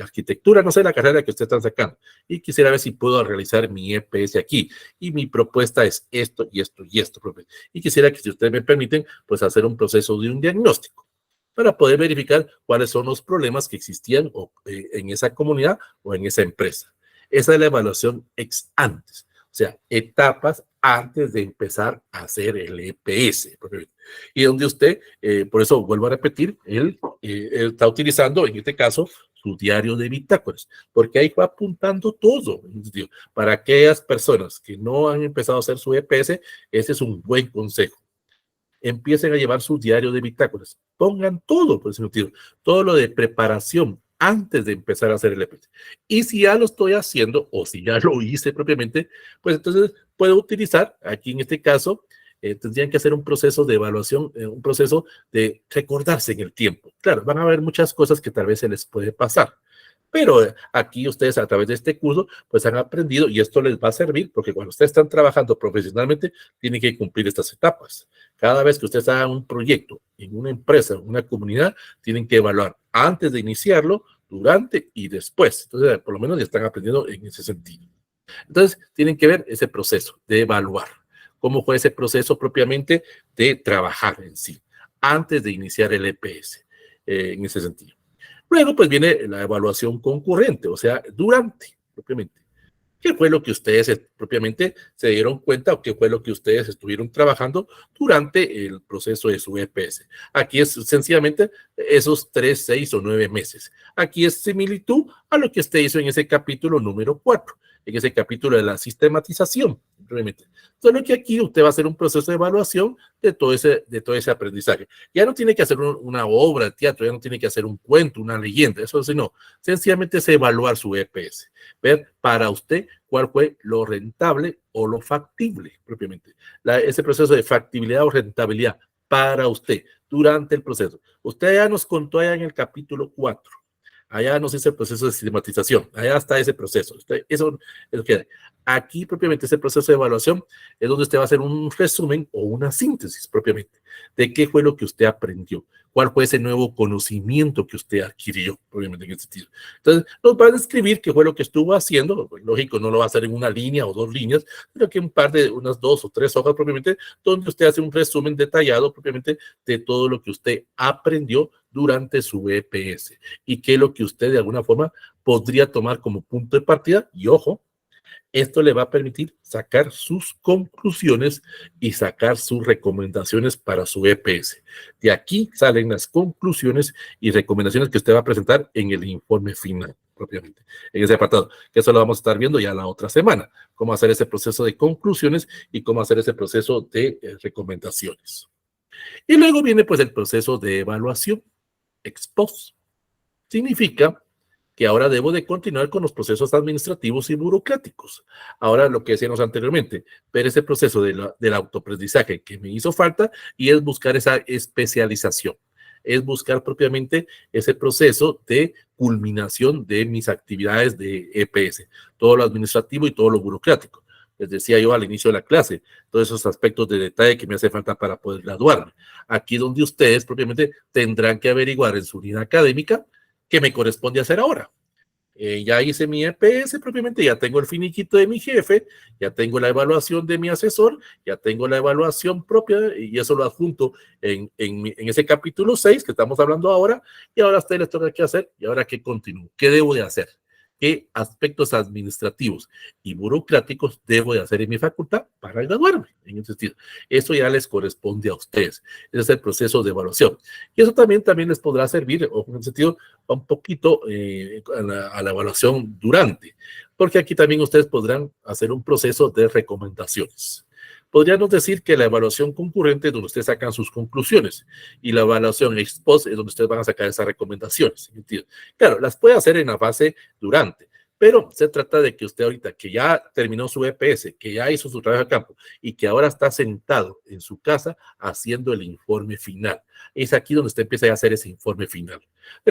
Speaker 1: arquitectura, no sé la carrera que ustedes están sacando, y quisiera ver si puedo realizar mi EPS aquí, y mi propuesta es esto y esto y esto, y quisiera que, si ustedes me permiten, pues hacer un proceso de un diagnóstico para poder verificar cuáles son los problemas que existían en esa comunidad o en esa empresa. Esa es la evaluación ex antes, o sea, etapas antes de empezar a hacer el EPS. Y donde usted, por eso vuelvo a repetir, él está utilizando, en este caso, su diario de bitácoras, porque ahí va apuntando todo. Para aquellas personas que no han empezado a hacer su EPS, ese es un buen consejo. Empiecen a llevar su diario de bitácoras. Pongan todo, por ese motivo, todo lo de preparación antes de empezar a hacer el EPS. Y si ya lo estoy haciendo, o si ya lo hice propiamente, pues entonces puedo utilizar, aquí en este caso, tendrían que hacer un proceso de evaluación, un proceso de recordarse en el tiempo. Claro, van a haber muchas cosas que tal vez se les puede pasar, pero aquí ustedes a través de este curso pues han aprendido y esto les va a servir porque cuando ustedes están trabajando profesionalmente tienen que cumplir estas etapas. Cada vez que ustedes hagan un proyecto en una empresa, en una comunidad, tienen que evaluar antes de iniciarlo, durante y después. Entonces, por lo menos ya están aprendiendo en ese sentido. Entonces, tienen que ver ese proceso de evaluar. ¿Cómo fue ese proceso propiamente de trabajar en sí, antes de iniciar el EPS, en ese sentido? Luego, pues viene la evaluación concurrente, o sea, durante, propiamente. ¿Qué fue lo que ustedes propiamente se dieron cuenta o qué fue lo que ustedes estuvieron trabajando durante el proceso de su EPS? Aquí es sencillamente esos 3, 6 o 9 meses. Aquí es similitud a lo que usted hizo en ese capítulo número 4, en ese capítulo de la sistematización. Realmente. Solo que aquí usted va a hacer un proceso de evaluación de todo ese aprendizaje. Ya no tiene que hacer una obra de teatro, ya no tiene que hacer un cuento, una leyenda, eso sí, no. Sencillamente es evaluar su EPS, ver para usted cuál fue lo rentable o lo factible propiamente. Ese proceso de factibilidad o rentabilidad para usted durante el proceso. Usted ya nos contó allá en el capítulo 4. Allá nos dice el proceso de sistematización. Allá está ese proceso. Eso es lo que hay. Aquí propiamente ese proceso de evaluación es donde usted va a hacer un resumen o una síntesis propiamente de qué fue lo que usted aprendió, cuál fue ese nuevo conocimiento que usted adquirió, obviamente en ese sentido. Entonces, nos va a describir qué fue lo que estuvo haciendo. Lógico, no lo va a hacer en una línea o 2 líneas, pero que unas 2 o 3 hojas propiamente, donde usted hace un resumen detallado propiamente de todo lo que usted aprendió durante su EPS y qué es lo que usted de alguna forma podría tomar como punto de partida. Y ojo, Esto le va a permitir sacar sus conclusiones y sacar sus recomendaciones para su EPS. De aquí salen las conclusiones y recomendaciones que usted va a presentar en el informe final, propiamente, en ese apartado, que eso lo vamos a estar viendo ya la otra semana, cómo hacer ese proceso de conclusiones y cómo hacer ese proceso de recomendaciones. Y luego viene pues el proceso de evaluación ex post. Significa que ahora debo de continuar con los procesos administrativos y burocráticos. Ahora lo que decíamos anteriormente, ver ese proceso del autoaprendizaje que me hizo falta y es buscar esa especialización, es buscar propiamente ese proceso de culminación de mis actividades de EPS, todo lo administrativo y todo lo burocrático. Les decía yo al inicio de la clase, todos esos aspectos de detalle que me hace falta para poder graduarme. Aquí donde ustedes propiamente tendrán que averiguar en su unidad académica qué me corresponde hacer ahora. Ya hice mi EPS propiamente, ya tengo el finiquito de mi jefe, ya tengo la evaluación de mi asesor, ya tengo la evaluación propia y eso lo adjunto en ese capítulo 6 que estamos hablando ahora y ahora a ustedes les toca qué hacer y ahora qué continúo, qué debo de hacer, qué aspectos administrativos y burocráticos debo de hacer en mi facultad para graduarme en ese sentido. Eso ya les corresponde a ustedes. Ese es el proceso de evaluación. Y eso también les podrá servir, o en ese sentido, un poquito a la evaluación durante, porque aquí también ustedes podrán hacer un proceso de recomendaciones. Podríamos decir que la evaluación concurrente es donde ustedes sacan sus conclusiones y la evaluación ex post es donde ustedes van a sacar esas recomendaciones. Claro, las puede hacer en la fase durante, pero se trata de que usted ahorita que ya terminó su EPS, que ya hizo su trabajo de campo y que ahora está sentado en su casa haciendo el informe final. Es aquí donde usted empieza a hacer ese informe final,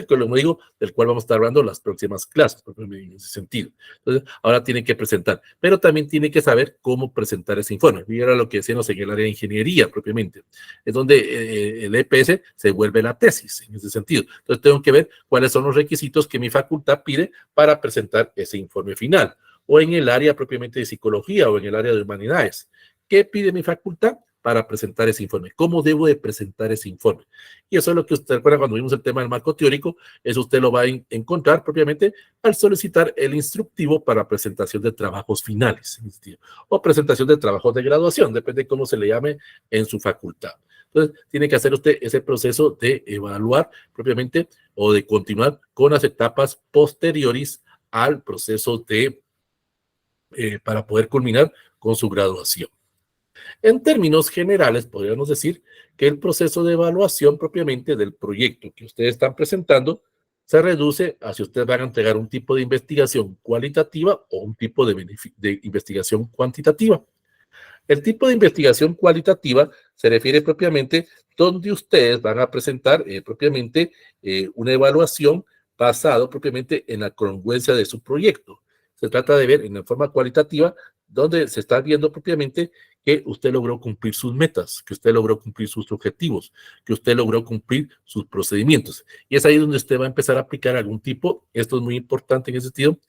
Speaker 1: como digo, del cual vamos a estar hablando en las próximas clases, en ese sentido. Entonces, ahora tiene que presentar, pero también tiene que saber cómo presentar ese informe. Y era lo que decíamos en el área de ingeniería propiamente, es donde el EPS se vuelve la tesis en ese sentido. Entonces, tengo que ver cuáles son los requisitos que mi facultad pide para presentar ese informe final, o en el área propiamente de psicología o en el área de humanidades. ¿Qué pide mi facultad para presentar ese informe? ¿Cómo debo de presentar ese informe? Y eso es lo que usted recuerda cuando vimos el tema del marco teórico, eso usted lo va a encontrar propiamente al solicitar el instructivo para presentación de trabajos finales, o presentación de trabajos de graduación, depende de cómo se le llame en su facultad. Entonces, tiene que hacer usted ese proceso de evaluar propiamente o de continuar con las etapas posteriores al proceso de para poder culminar con su graduación. En términos generales, podríamos decir que el proceso de evaluación propiamente del proyecto que ustedes están presentando se reduce a si ustedes van a entregar un tipo de investigación cualitativa o un tipo de investigación cuantitativa. El tipo de investigación cualitativa se refiere propiamente donde ustedes van a presentar propiamente una evaluación basada propiamente en la congruencia de su proyecto. Se trata de ver en la forma cualitativa donde se está viendo propiamente que usted logró cumplir sus metas, que usted logró cumplir sus objetivos, que usted logró cumplir sus procedimientos. Y es ahí donde usted va a empezar a aplicar algún tipo, esto es muy importante en ese sentido,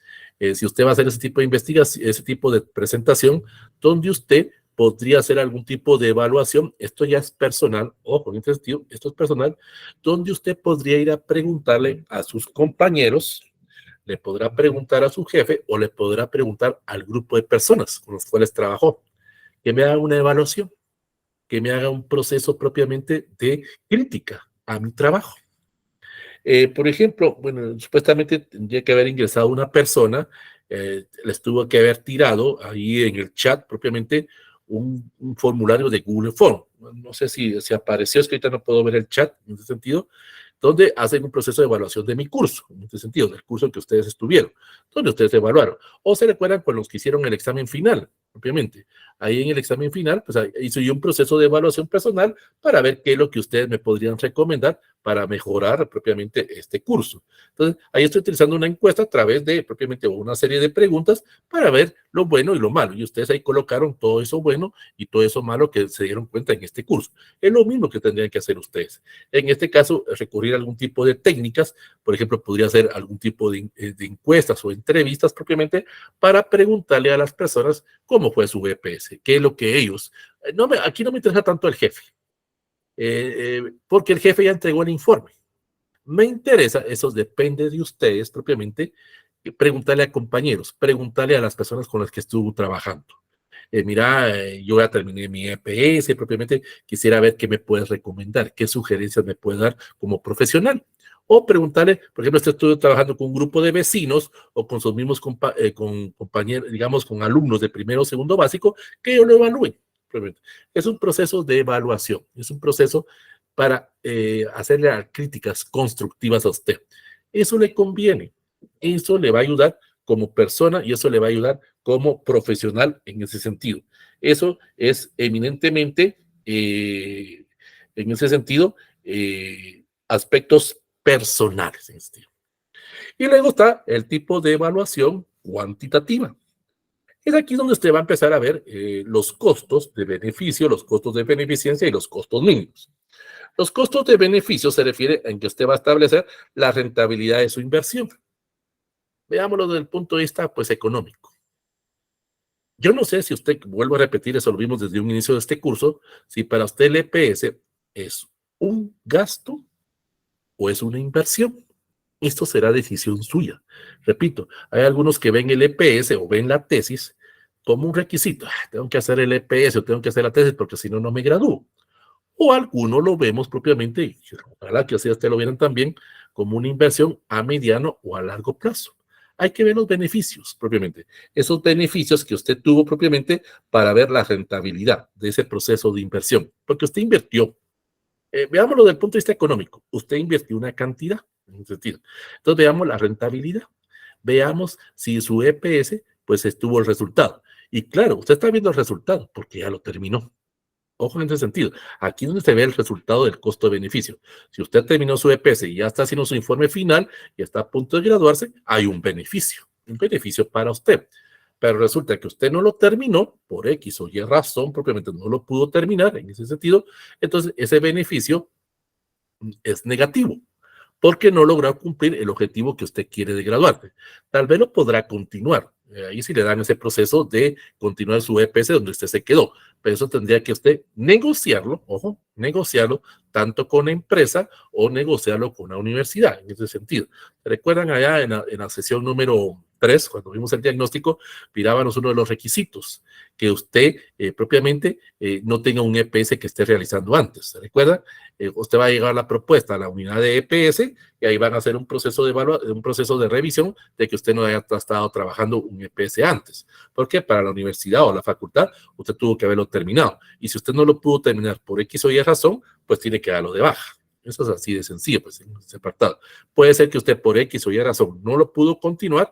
Speaker 1: si usted va a hacer ese tipo de investigación, ese tipo de presentación, donde usted podría hacer algún tipo de evaluación, esto ya es personal, ojo, en este sentido, esto es personal, donde usted podría ir a preguntarle a sus compañeros, le podrá preguntar a su jefe o le podrá preguntar al grupo de personas con los cuales trabajó, que me haga una evaluación, que me haga un proceso propiamente de crítica a mi trabajo. Por ejemplo, bueno, supuestamente tendría que haber ingresado una persona, les tuvo que haber tirado ahí en el chat propiamente un formulario de Google Form. No sé si apareció, es que ahorita no puedo ver el chat en ese sentido, donde hacen un proceso de evaluación de mi curso, en este sentido, del curso que ustedes estuvieron, donde ustedes evaluaron. O se recuerdan con los que hicieron el examen final, propiamente. Ahí en el examen final, pues hice yo un proceso de evaluación personal para ver qué es lo que ustedes me podrían recomendar para mejorar propiamente este curso. Entonces, ahí estoy utilizando una encuesta a través de propiamente una serie de preguntas para ver lo bueno y lo malo. Y ustedes ahí colocaron todo eso bueno y todo eso malo que se dieron cuenta en este curso. Es lo mismo que tendrían que hacer ustedes. En este caso, recurrir a algún tipo de técnicas, por ejemplo, podría ser algún tipo de encuestas o entrevistas propiamente para preguntarle a las personas cómo fue su EPS, qué es lo que ellos... aquí no me interesa tanto el jefe, porque el jefe ya entregó el informe. Me interesa, eso depende de ustedes propiamente, Preguntarle a compañeros, preguntarle a las personas con las que estuvo trabajando. Mira, yo ya terminé mi EPS, propiamente quisiera ver qué me puedes recomendar, qué sugerencias me puedes dar como profesional. O preguntarle, por ejemplo, estuve trabajando con un grupo de vecinos o con sus mismos con compañeros, digamos, con alumnos de primero o segundo básico, que yo lo evalúen. Es un proceso de evaluación, es un proceso para hacerle críticas constructivas a usted. Eso le conviene, eso le va a ayudar como persona y eso le va a ayudar como profesional en ese sentido. Eso es eminentemente, en ese sentido, aspectos personales. Y luego está el tipo de evaluación cuantitativa. Es aquí donde usted va a empezar a ver los costos de beneficio, los costos de beneficencia y los costos mínimos. Los costos de beneficio se refiere en que usted va a establecer la rentabilidad de su inversión. Veámoslo desde el punto de vista, pues, económico. Yo no sé si usted, vuelvo a repetir, eso lo vimos desde un inicio de este curso, si para usted el EPS es un gasto o es una inversión. Esto será decisión suya. Repito, hay algunos que ven el EPS o ven la tesis como un requisito. Tengo que hacer el EPS o tengo que hacer la tesis porque si no, no me gradúo. O algunos lo vemos propiamente, y ojalá que así ustedes lo vieran también, como una inversión a mediano o a largo plazo. Hay que ver los beneficios propiamente, esos beneficios que usted tuvo propiamente para ver la rentabilidad de ese proceso de inversión, porque usted invirtió. Veámoslo desde el punto de vista económico, usted invirtió una cantidad, en ese sentido. Entonces veamos la rentabilidad, veamos si su EPS pues estuvo el resultado. Y claro, usted está viendo el resultado porque ya lo terminó. Ojo en ese sentido. Aquí es donde se ve el resultado del costo-beneficio. Si usted terminó su EPS y ya está haciendo su informe final y está a punto de graduarse, hay un beneficio para usted. Pero resulta que usted no lo terminó por X o Y razón, propiamente no lo pudo terminar en ese sentido, entonces ese beneficio es negativo porque no logró cumplir el objetivo que usted quiere de graduarse. Tal vez lo podrá continuar. Ahí sí le dan ese proceso de continuar su EPS donde usted se quedó. Pero eso tendría que usted negociarlo, ojo, negociarlo tanto con la empresa o negociarlo con la universidad, en ese sentido. ¿Recuerdan allá en la sesión número 3, cuando vimos el diagnóstico, mirábamos uno de los requisitos, que usted propiamente no tenga un EPS que esté realizando antes? ¿Se recuerda? Usted va a llegar a la propuesta a la unidad de EPS y ahí van a hacer un proceso de revisión de que usted no haya estado trabajando un EPS antes. Porque para la universidad o la facultad, usted tuvo que haberlo terminado. Y si usted no lo pudo terminar por X o Y razón, pues tiene que darlo de baja. Eso es así de sencillo, pues, en ese apartado. Puede ser que usted por X o Y razón no lo pudo continuar,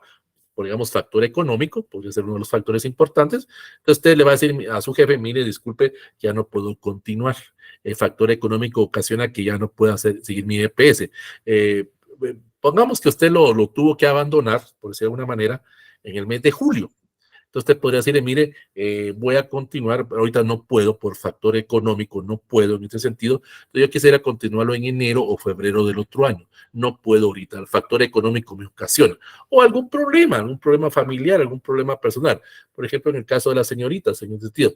Speaker 1: por, digamos, factor económico, podría ser uno de los factores importantes. Entonces usted le va a decir a su jefe, mire, disculpe, ya no puedo continuar. El factor económico ocasiona que ya no pueda seguir mi EPS. Pongamos que usted lo tuvo que abandonar, por decirlo de alguna manera, en el mes de julio. Entonces usted podría decirle, mire, voy a continuar, ahorita no puedo por factor económico, no puedo en este sentido, entonces yo quisiera continuarlo en enero o febrero del otro año. No puedo ahorita, el factor económico me ocasiona. O algún problema familiar, algún problema personal. Por ejemplo, en el caso de las señoritas, en ese sentido,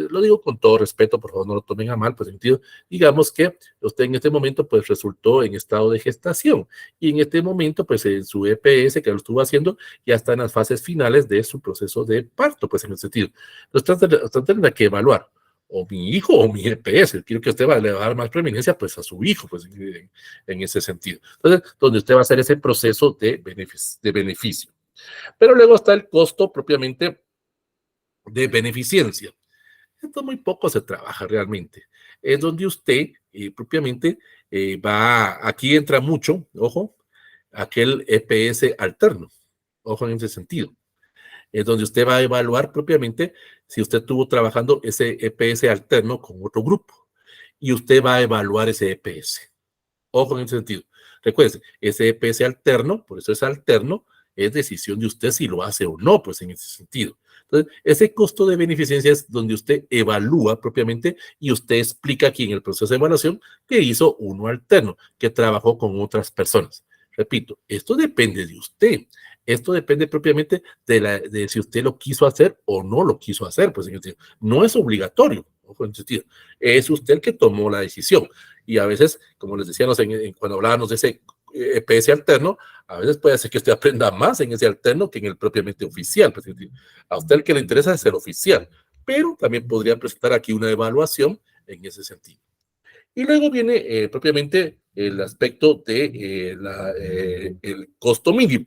Speaker 1: lo digo con todo respeto, por favor no lo tomen a mal, pues en sentido, digamos que usted en este momento pues resultó en estado de gestación y en este momento pues en su EPS que lo estuvo haciendo ya está en las fases finales de su proceso de parto, pues en ese sentido. Entonces, usted tendrá que evaluar o mi hijo o mi EPS. Quiero que usted le va a dar más preeminencia pues a su hijo, pues en ese sentido. Entonces, donde usted va a hacer ese proceso de beneficio. Pero luego está el costo propiamente de beneficencia. Esto muy poco se trabaja realmente. Es donde usted propiamente aquí entra mucho, ojo, aquel EPS alterno. Ojo en ese sentido. Es donde usted va a evaluar propiamente si usted estuvo trabajando ese EPS alterno con otro grupo y usted va a evaluar ese EPS. Ojo en ese sentido. Recuerde, ese EPS alterno, por eso es alterno, es decisión de usted si lo hace o no, pues en ese sentido. Entonces, ese costo de beneficencia es donde usted evalúa propiamente y usted explica aquí en el proceso de evaluación que hizo uno alterno, que trabajó con otras personas. Repito, esto depende de usted. Esto depende propiamente de si usted lo quiso hacer o no lo quiso hacer, pues en ese sentido. No es obligatorio, ojo en ese sentido. Es usted el que tomó la decisión. Y a veces, como les decíamos cuando hablábamos de ese EPS alterno, a veces puede ser que usted aprenda más en ese alterno que en el propiamente oficial. Pues, a usted el que le interesa es el oficial, pero también podría presentar aquí una evaluación en ese sentido. Y luego viene propiamente el aspecto de el costo mínimo.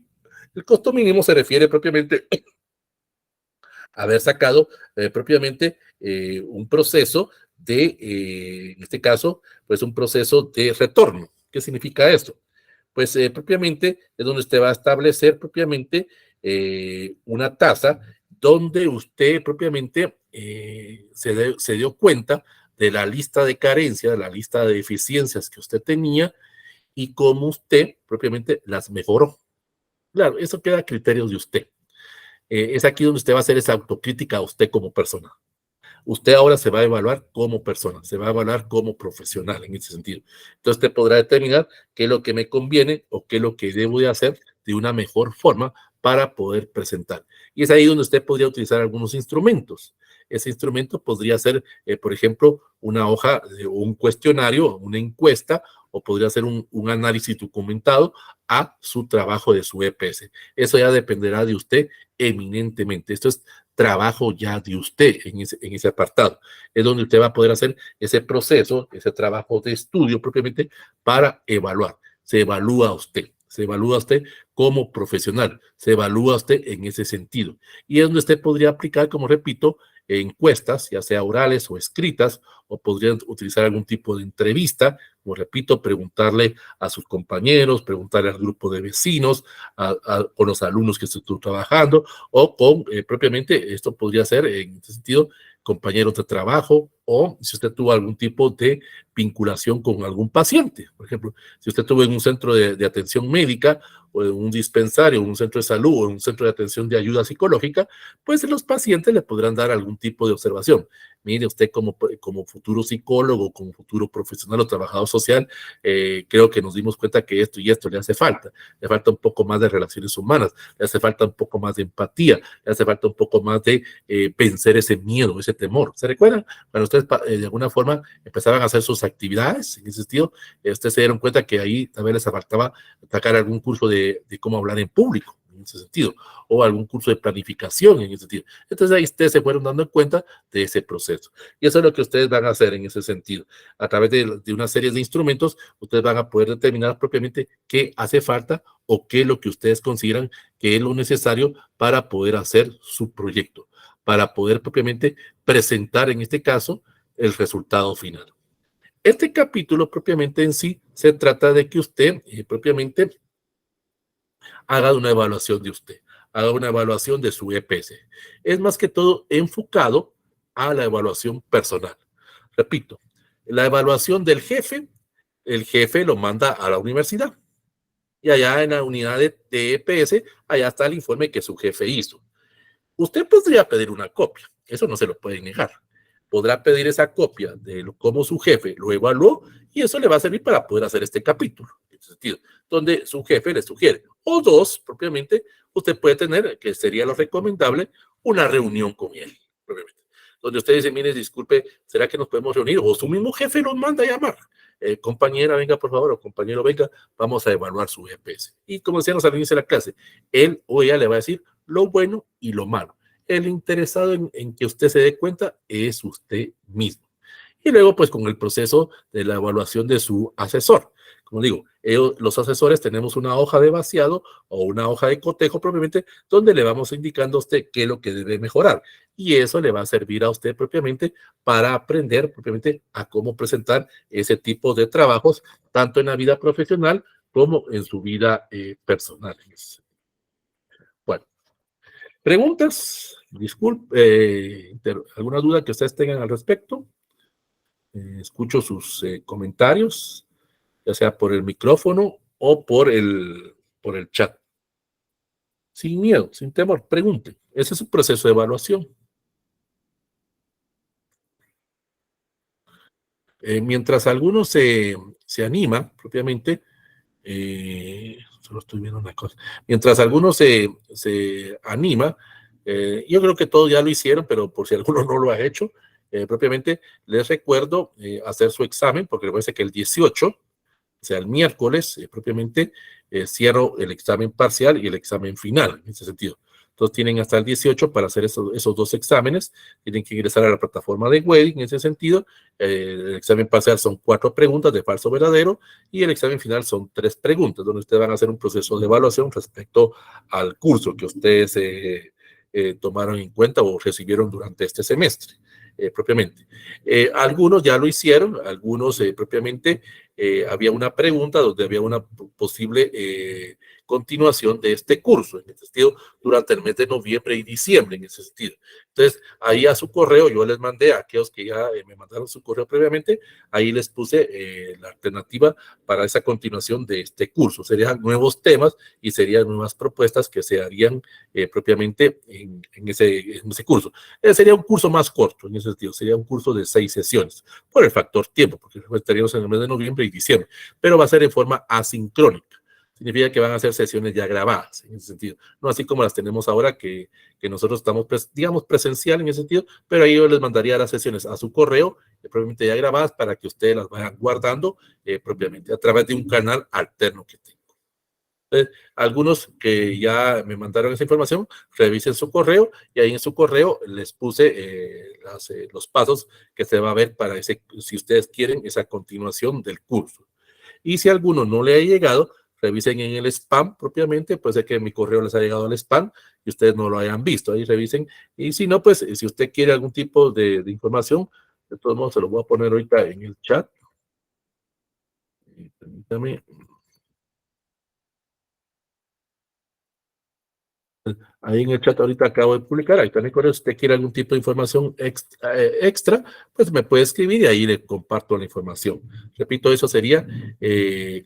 Speaker 1: El costo mínimo se refiere propiamente a haber sacado propiamente un proceso de, en este caso, pues un proceso de retorno. ¿Qué significa esto? Pues propiamente es donde usted va a establecer propiamente una tasa donde usted propiamente se dio cuenta de la lista de carencias, de la lista de deficiencias que usted tenía y cómo usted propiamente las mejoró. Claro, eso queda a criterios de usted. Es aquí donde usted va a hacer esa autocrítica a usted como persona. Usted ahora se va a evaluar como persona, se va a evaluar como profesional en ese sentido. Entonces usted podrá determinar qué es lo que me conviene o qué es lo que debo de hacer de una mejor forma para poder presentar. Y es ahí donde usted podría utilizar algunos instrumentos. Ese instrumento podría ser, por ejemplo, una hoja, un cuestionario, una encuesta, o podría ser un análisis documentado a su trabajo de su EPS. Eso ya dependerá de usted eminentemente. Esto es trabajo ya de usted en ese apartado. Es donde usted va a poder hacer ese proceso, ese trabajo de estudio propiamente para evaluar. Se evalúa usted como profesional, se evalúa usted en ese sentido. Y es donde usted podría aplicar, como repito, encuestas, ya sea orales o escritas, o podrían utilizar algún tipo de entrevista, como repito, preguntarle a sus compañeros, preguntarle al grupo de vecinos, con los alumnos que estuvo trabajando, o con propiamente, esto podría ser en este sentido, compañeros de trabajo, o si usted tuvo algún tipo de vinculación con algún paciente. Por ejemplo, si usted estuvo en un centro de atención médica, o en un dispensario, un centro de salud, o en un centro de atención de ayuda psicológica, pues los pacientes le podrán dar algún tipo de observación. Mire, usted como futuro psicólogo, como futuro profesional o trabajador social, creo que nos dimos cuenta que esto y esto le hace falta. Le falta un poco más de relaciones humanas, le hace falta un poco más de empatía, le hace falta un poco más de vencer ese miedo, ese temor. ¿Se recuerdan? Cuando ustedes de alguna forma empezaban a hacer sus actividades en ese sentido, ustedes se dieron cuenta que ahí también les faltaba sacar algún curso de cómo hablar en público, en ese sentido, o algún curso de planificación en ese sentido. Entonces ahí ustedes se fueron dando cuenta de ese proceso. Y eso es lo que ustedes van a hacer en ese sentido. A través de una serie de instrumentos, ustedes van a poder determinar propiamente qué hace falta o qué es lo que ustedes consideran que es lo necesario para poder hacer su proyecto, para poder propiamente presentar en este caso el resultado final. Este capítulo propiamente en sí se trata de que usted propiamente haga una evaluación de usted, haga una evaluación de su EPS. Es más que todo enfocado a la evaluación personal. Repito, la evaluación del jefe, el jefe lo manda a la universidad. Y allá en la unidad de EPS, allá está el informe que su jefe hizo. Usted podría pedir una copia, eso no se lo puede negar. Podrá pedir esa copia de cómo su jefe lo evaluó y eso le va a servir para poder hacer este capítulo, en ese sentido, donde su jefe le sugiere. O dos, propiamente, usted puede tener, que sería lo recomendable, una reunión con él, propiamente, donde usted dice, mire, disculpe, ¿será que nos podemos reunir? O su mismo jefe nos manda a llamar. Compañera, venga, por favor, o compañero, venga, vamos a evaluar su EPS. Y como decíamos al inicio de la clase, él o ella le va a decir lo bueno y lo malo. El interesado en que usted se dé cuenta es usted mismo. Y luego, pues, con el proceso de la evaluación de su asesor. Como digo, los asesores tenemos una hoja de vaciado o una hoja de cotejo propiamente donde le vamos indicando a usted qué es lo que debe mejorar. Y eso le va a servir a usted propiamente para aprender propiamente a cómo presentar ese tipo de trabajos, tanto en la vida profesional como en su vida personal. Bueno, preguntas, disculpe, alguna duda que ustedes tengan al respecto. Escucho sus comentarios, ya sea por el micrófono o por el chat. Sin miedo, sin temor, pregunten. Ese es un proceso de evaluación. Mientras algunos se anima propiamente, solo estoy viendo una cosa. Mientras algunos se anima, yo creo que todos ya lo hicieron, pero por si alguno no lo ha hecho, propiamente les recuerdo hacer su examen, porque me parece que el 18 o sea, el miércoles, propiamente, cierro el examen parcial y el examen final, en ese sentido. Entonces tienen hasta el 18 para hacer esos dos exámenes. Tienen que ingresar a la plataforma de Wedding en ese sentido. El examen parcial son 4 preguntas de falso verdadero y el examen final son 3 preguntas, donde ustedes van a hacer un proceso de evaluación respecto al curso que ustedes tomaron en cuenta o recibieron durante este semestre. Propiamente. Algunos ya lo hicieron, algunos propiamente había una pregunta donde había una posible continuación de este curso, en este sentido, durante el mes de noviembre y diciembre, en ese sentido. Entonces, ahí a su correo, yo les mandé a aquellos que ya me mandaron su correo previamente, ahí les puse la alternativa para esa continuación de este curso. Serían nuevos temas y serían nuevas propuestas que se harían propiamente en ese curso. Sería un curso más corto, en ese sentido, sería un curso de 6 sesiones, por el factor tiempo, porque estaríamos en el mes de noviembre y diciembre, pero va a ser en forma asincrónica. Significa que van a ser sesiones ya grabadas, en ese sentido. No así como las tenemos ahora, que nosotros estamos, digamos, presencial en ese sentido, pero ahí yo les mandaría las sesiones a su correo, propiamente ya grabadas, para que ustedes las vayan guardando propiamente a través de un canal alterno que tengo. Entonces, algunos que ya me mandaron esa información, revisen su correo y ahí en su correo les puse los pasos que se va a ver para si ustedes quieren esa continuación del curso. Y si a alguno no le ha llegado, revisen en el spam propiamente, puede ser que mi correo les haya llegado al spam y ustedes no lo hayan visto, ahí revisen. Y si no, pues si usted quiere algún tipo de información, de todos modos se lo voy a poner ahorita en el chat. Permítame. Ahí en el chat ahorita acabo de publicar, ahí también si usted quiere algún tipo de información extra, pues me puede escribir y ahí le comparto la información. Repito, eso sería,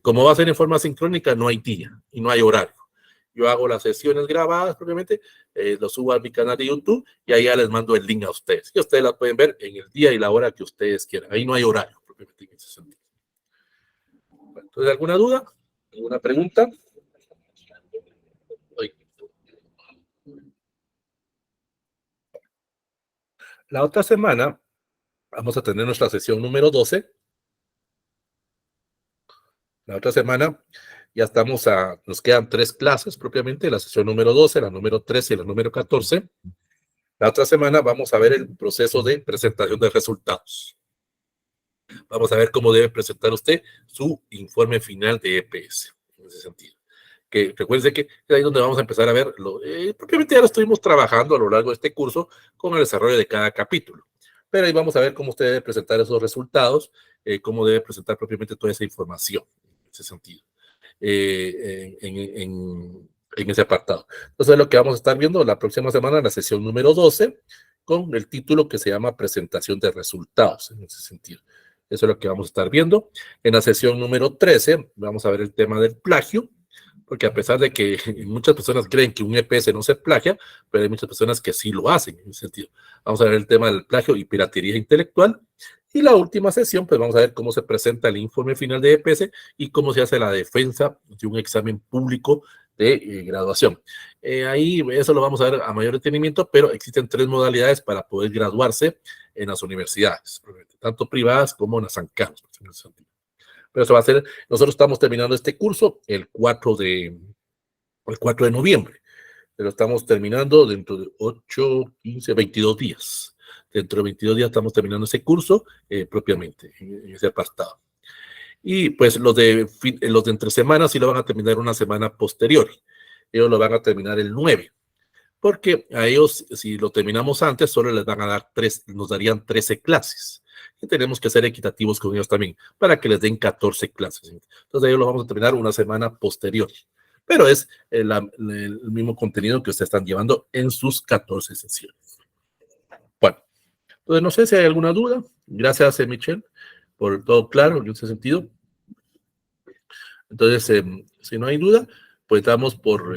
Speaker 1: como va a ser en forma sincrónica, no hay día y no hay horario. Yo hago las sesiones grabadas propiamente, lo subo a mi canal de YouTube y ahí ya les mando el link a ustedes. Y ustedes la pueden ver en el día y la hora que ustedes quieran. Ahí no hay horario propiamente en ese sentido. Entonces, ¿alguna duda? ¿Alguna pregunta? La otra semana vamos a tener nuestra sesión número 12. La otra semana ya nos quedan 3 clases propiamente, la sesión número 12, la número 13 y la número 14. La otra semana vamos a ver el proceso de presentación de resultados. Vamos a ver cómo debe presentar usted su informe final de EPS, en ese sentido. Que recuerden que es ahí donde vamos a empezar a ver, propiamente ya lo estuvimos trabajando a lo largo de este curso con el desarrollo de cada capítulo. Pero ahí vamos a ver cómo usted debe presentar esos resultados, cómo debe presentar propiamente toda esa información, en ese sentido, en ese apartado. Entonces, es lo que vamos a estar viendo la próxima semana en la sesión número 12, con el título que se llama Presentación de Resultados, en ese sentido. Eso es lo que vamos a estar viendo. En la sesión número 13 vamos a ver el tema del plagio, porque a pesar de que muchas personas creen que un EPS no se plagia, pero hay muchas personas que sí lo hacen en ese sentido. Vamos a ver el tema del plagio y piratería intelectual. Y la última sesión, pues vamos a ver cómo se presenta el informe final de EPS y cómo se hace la defensa de un examen público de graduación. Ahí eso lo vamos a ver a mayor detenimiento, pero existen 3 modalidades para poder graduarse en las universidades, tanto privadas como en las ANCAP. Pero eso va a ser, nosotros estamos terminando este curso el 4 de noviembre, pero estamos terminando dentro de 8, 15, 22 días. Dentro de 22 días estamos terminando ese curso propiamente, en ese apartado. Y pues los de entre semanas sí lo van a terminar una semana posterior. Ellos lo van a terminar el 9. Porque a ellos, si lo terminamos antes, solo les van a dar nos darían 13 clases. Y tenemos que ser equitativos con ellos también, para que les den 14 clases. Entonces, ellos lo vamos a terminar una semana posterior. Pero es el mismo contenido que ustedes están llevando en sus 14 sesiones. Bueno, entonces no sé si hay alguna duda. Gracias, Michelle, por todo claro en ese sentido. Entonces, si no hay duda, pues damos por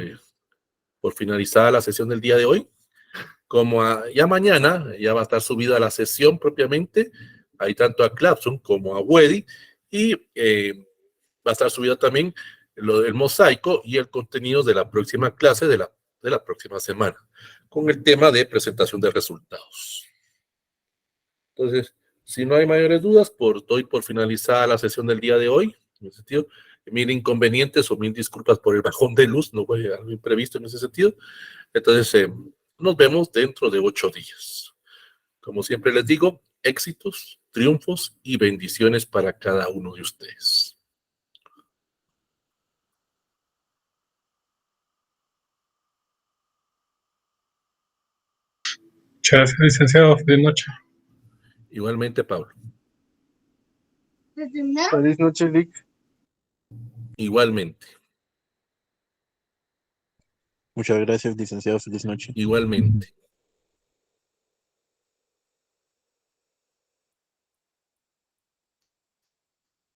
Speaker 1: finalizada la sesión del día de hoy. Como ya mañana ya va a estar subida la sesión propiamente, ahí tanto a Classroom como a Wedi, y va a estar subida también el mosaico y el contenido de la próxima clase de la próxima semana, con el tema de presentación de resultados. Entonces, si no hay mayores dudas, doy por finalizada la sesión del día de hoy. En ese sentido, mil inconvenientes o mil disculpas por el bajón de luz, no fue algo imprevisto en ese sentido. Entonces, nos vemos dentro de 8 días. Como siempre les digo, éxitos, triunfos y bendiciones para cada uno de ustedes.
Speaker 3: Muchas gracias, licenciado. Feliz noche.
Speaker 1: Igualmente, Pablo.
Speaker 2: Feliz noche, Lick.
Speaker 1: Igualmente.
Speaker 2: Muchas gracias, licenciado. Feliz noche.
Speaker 1: Igualmente.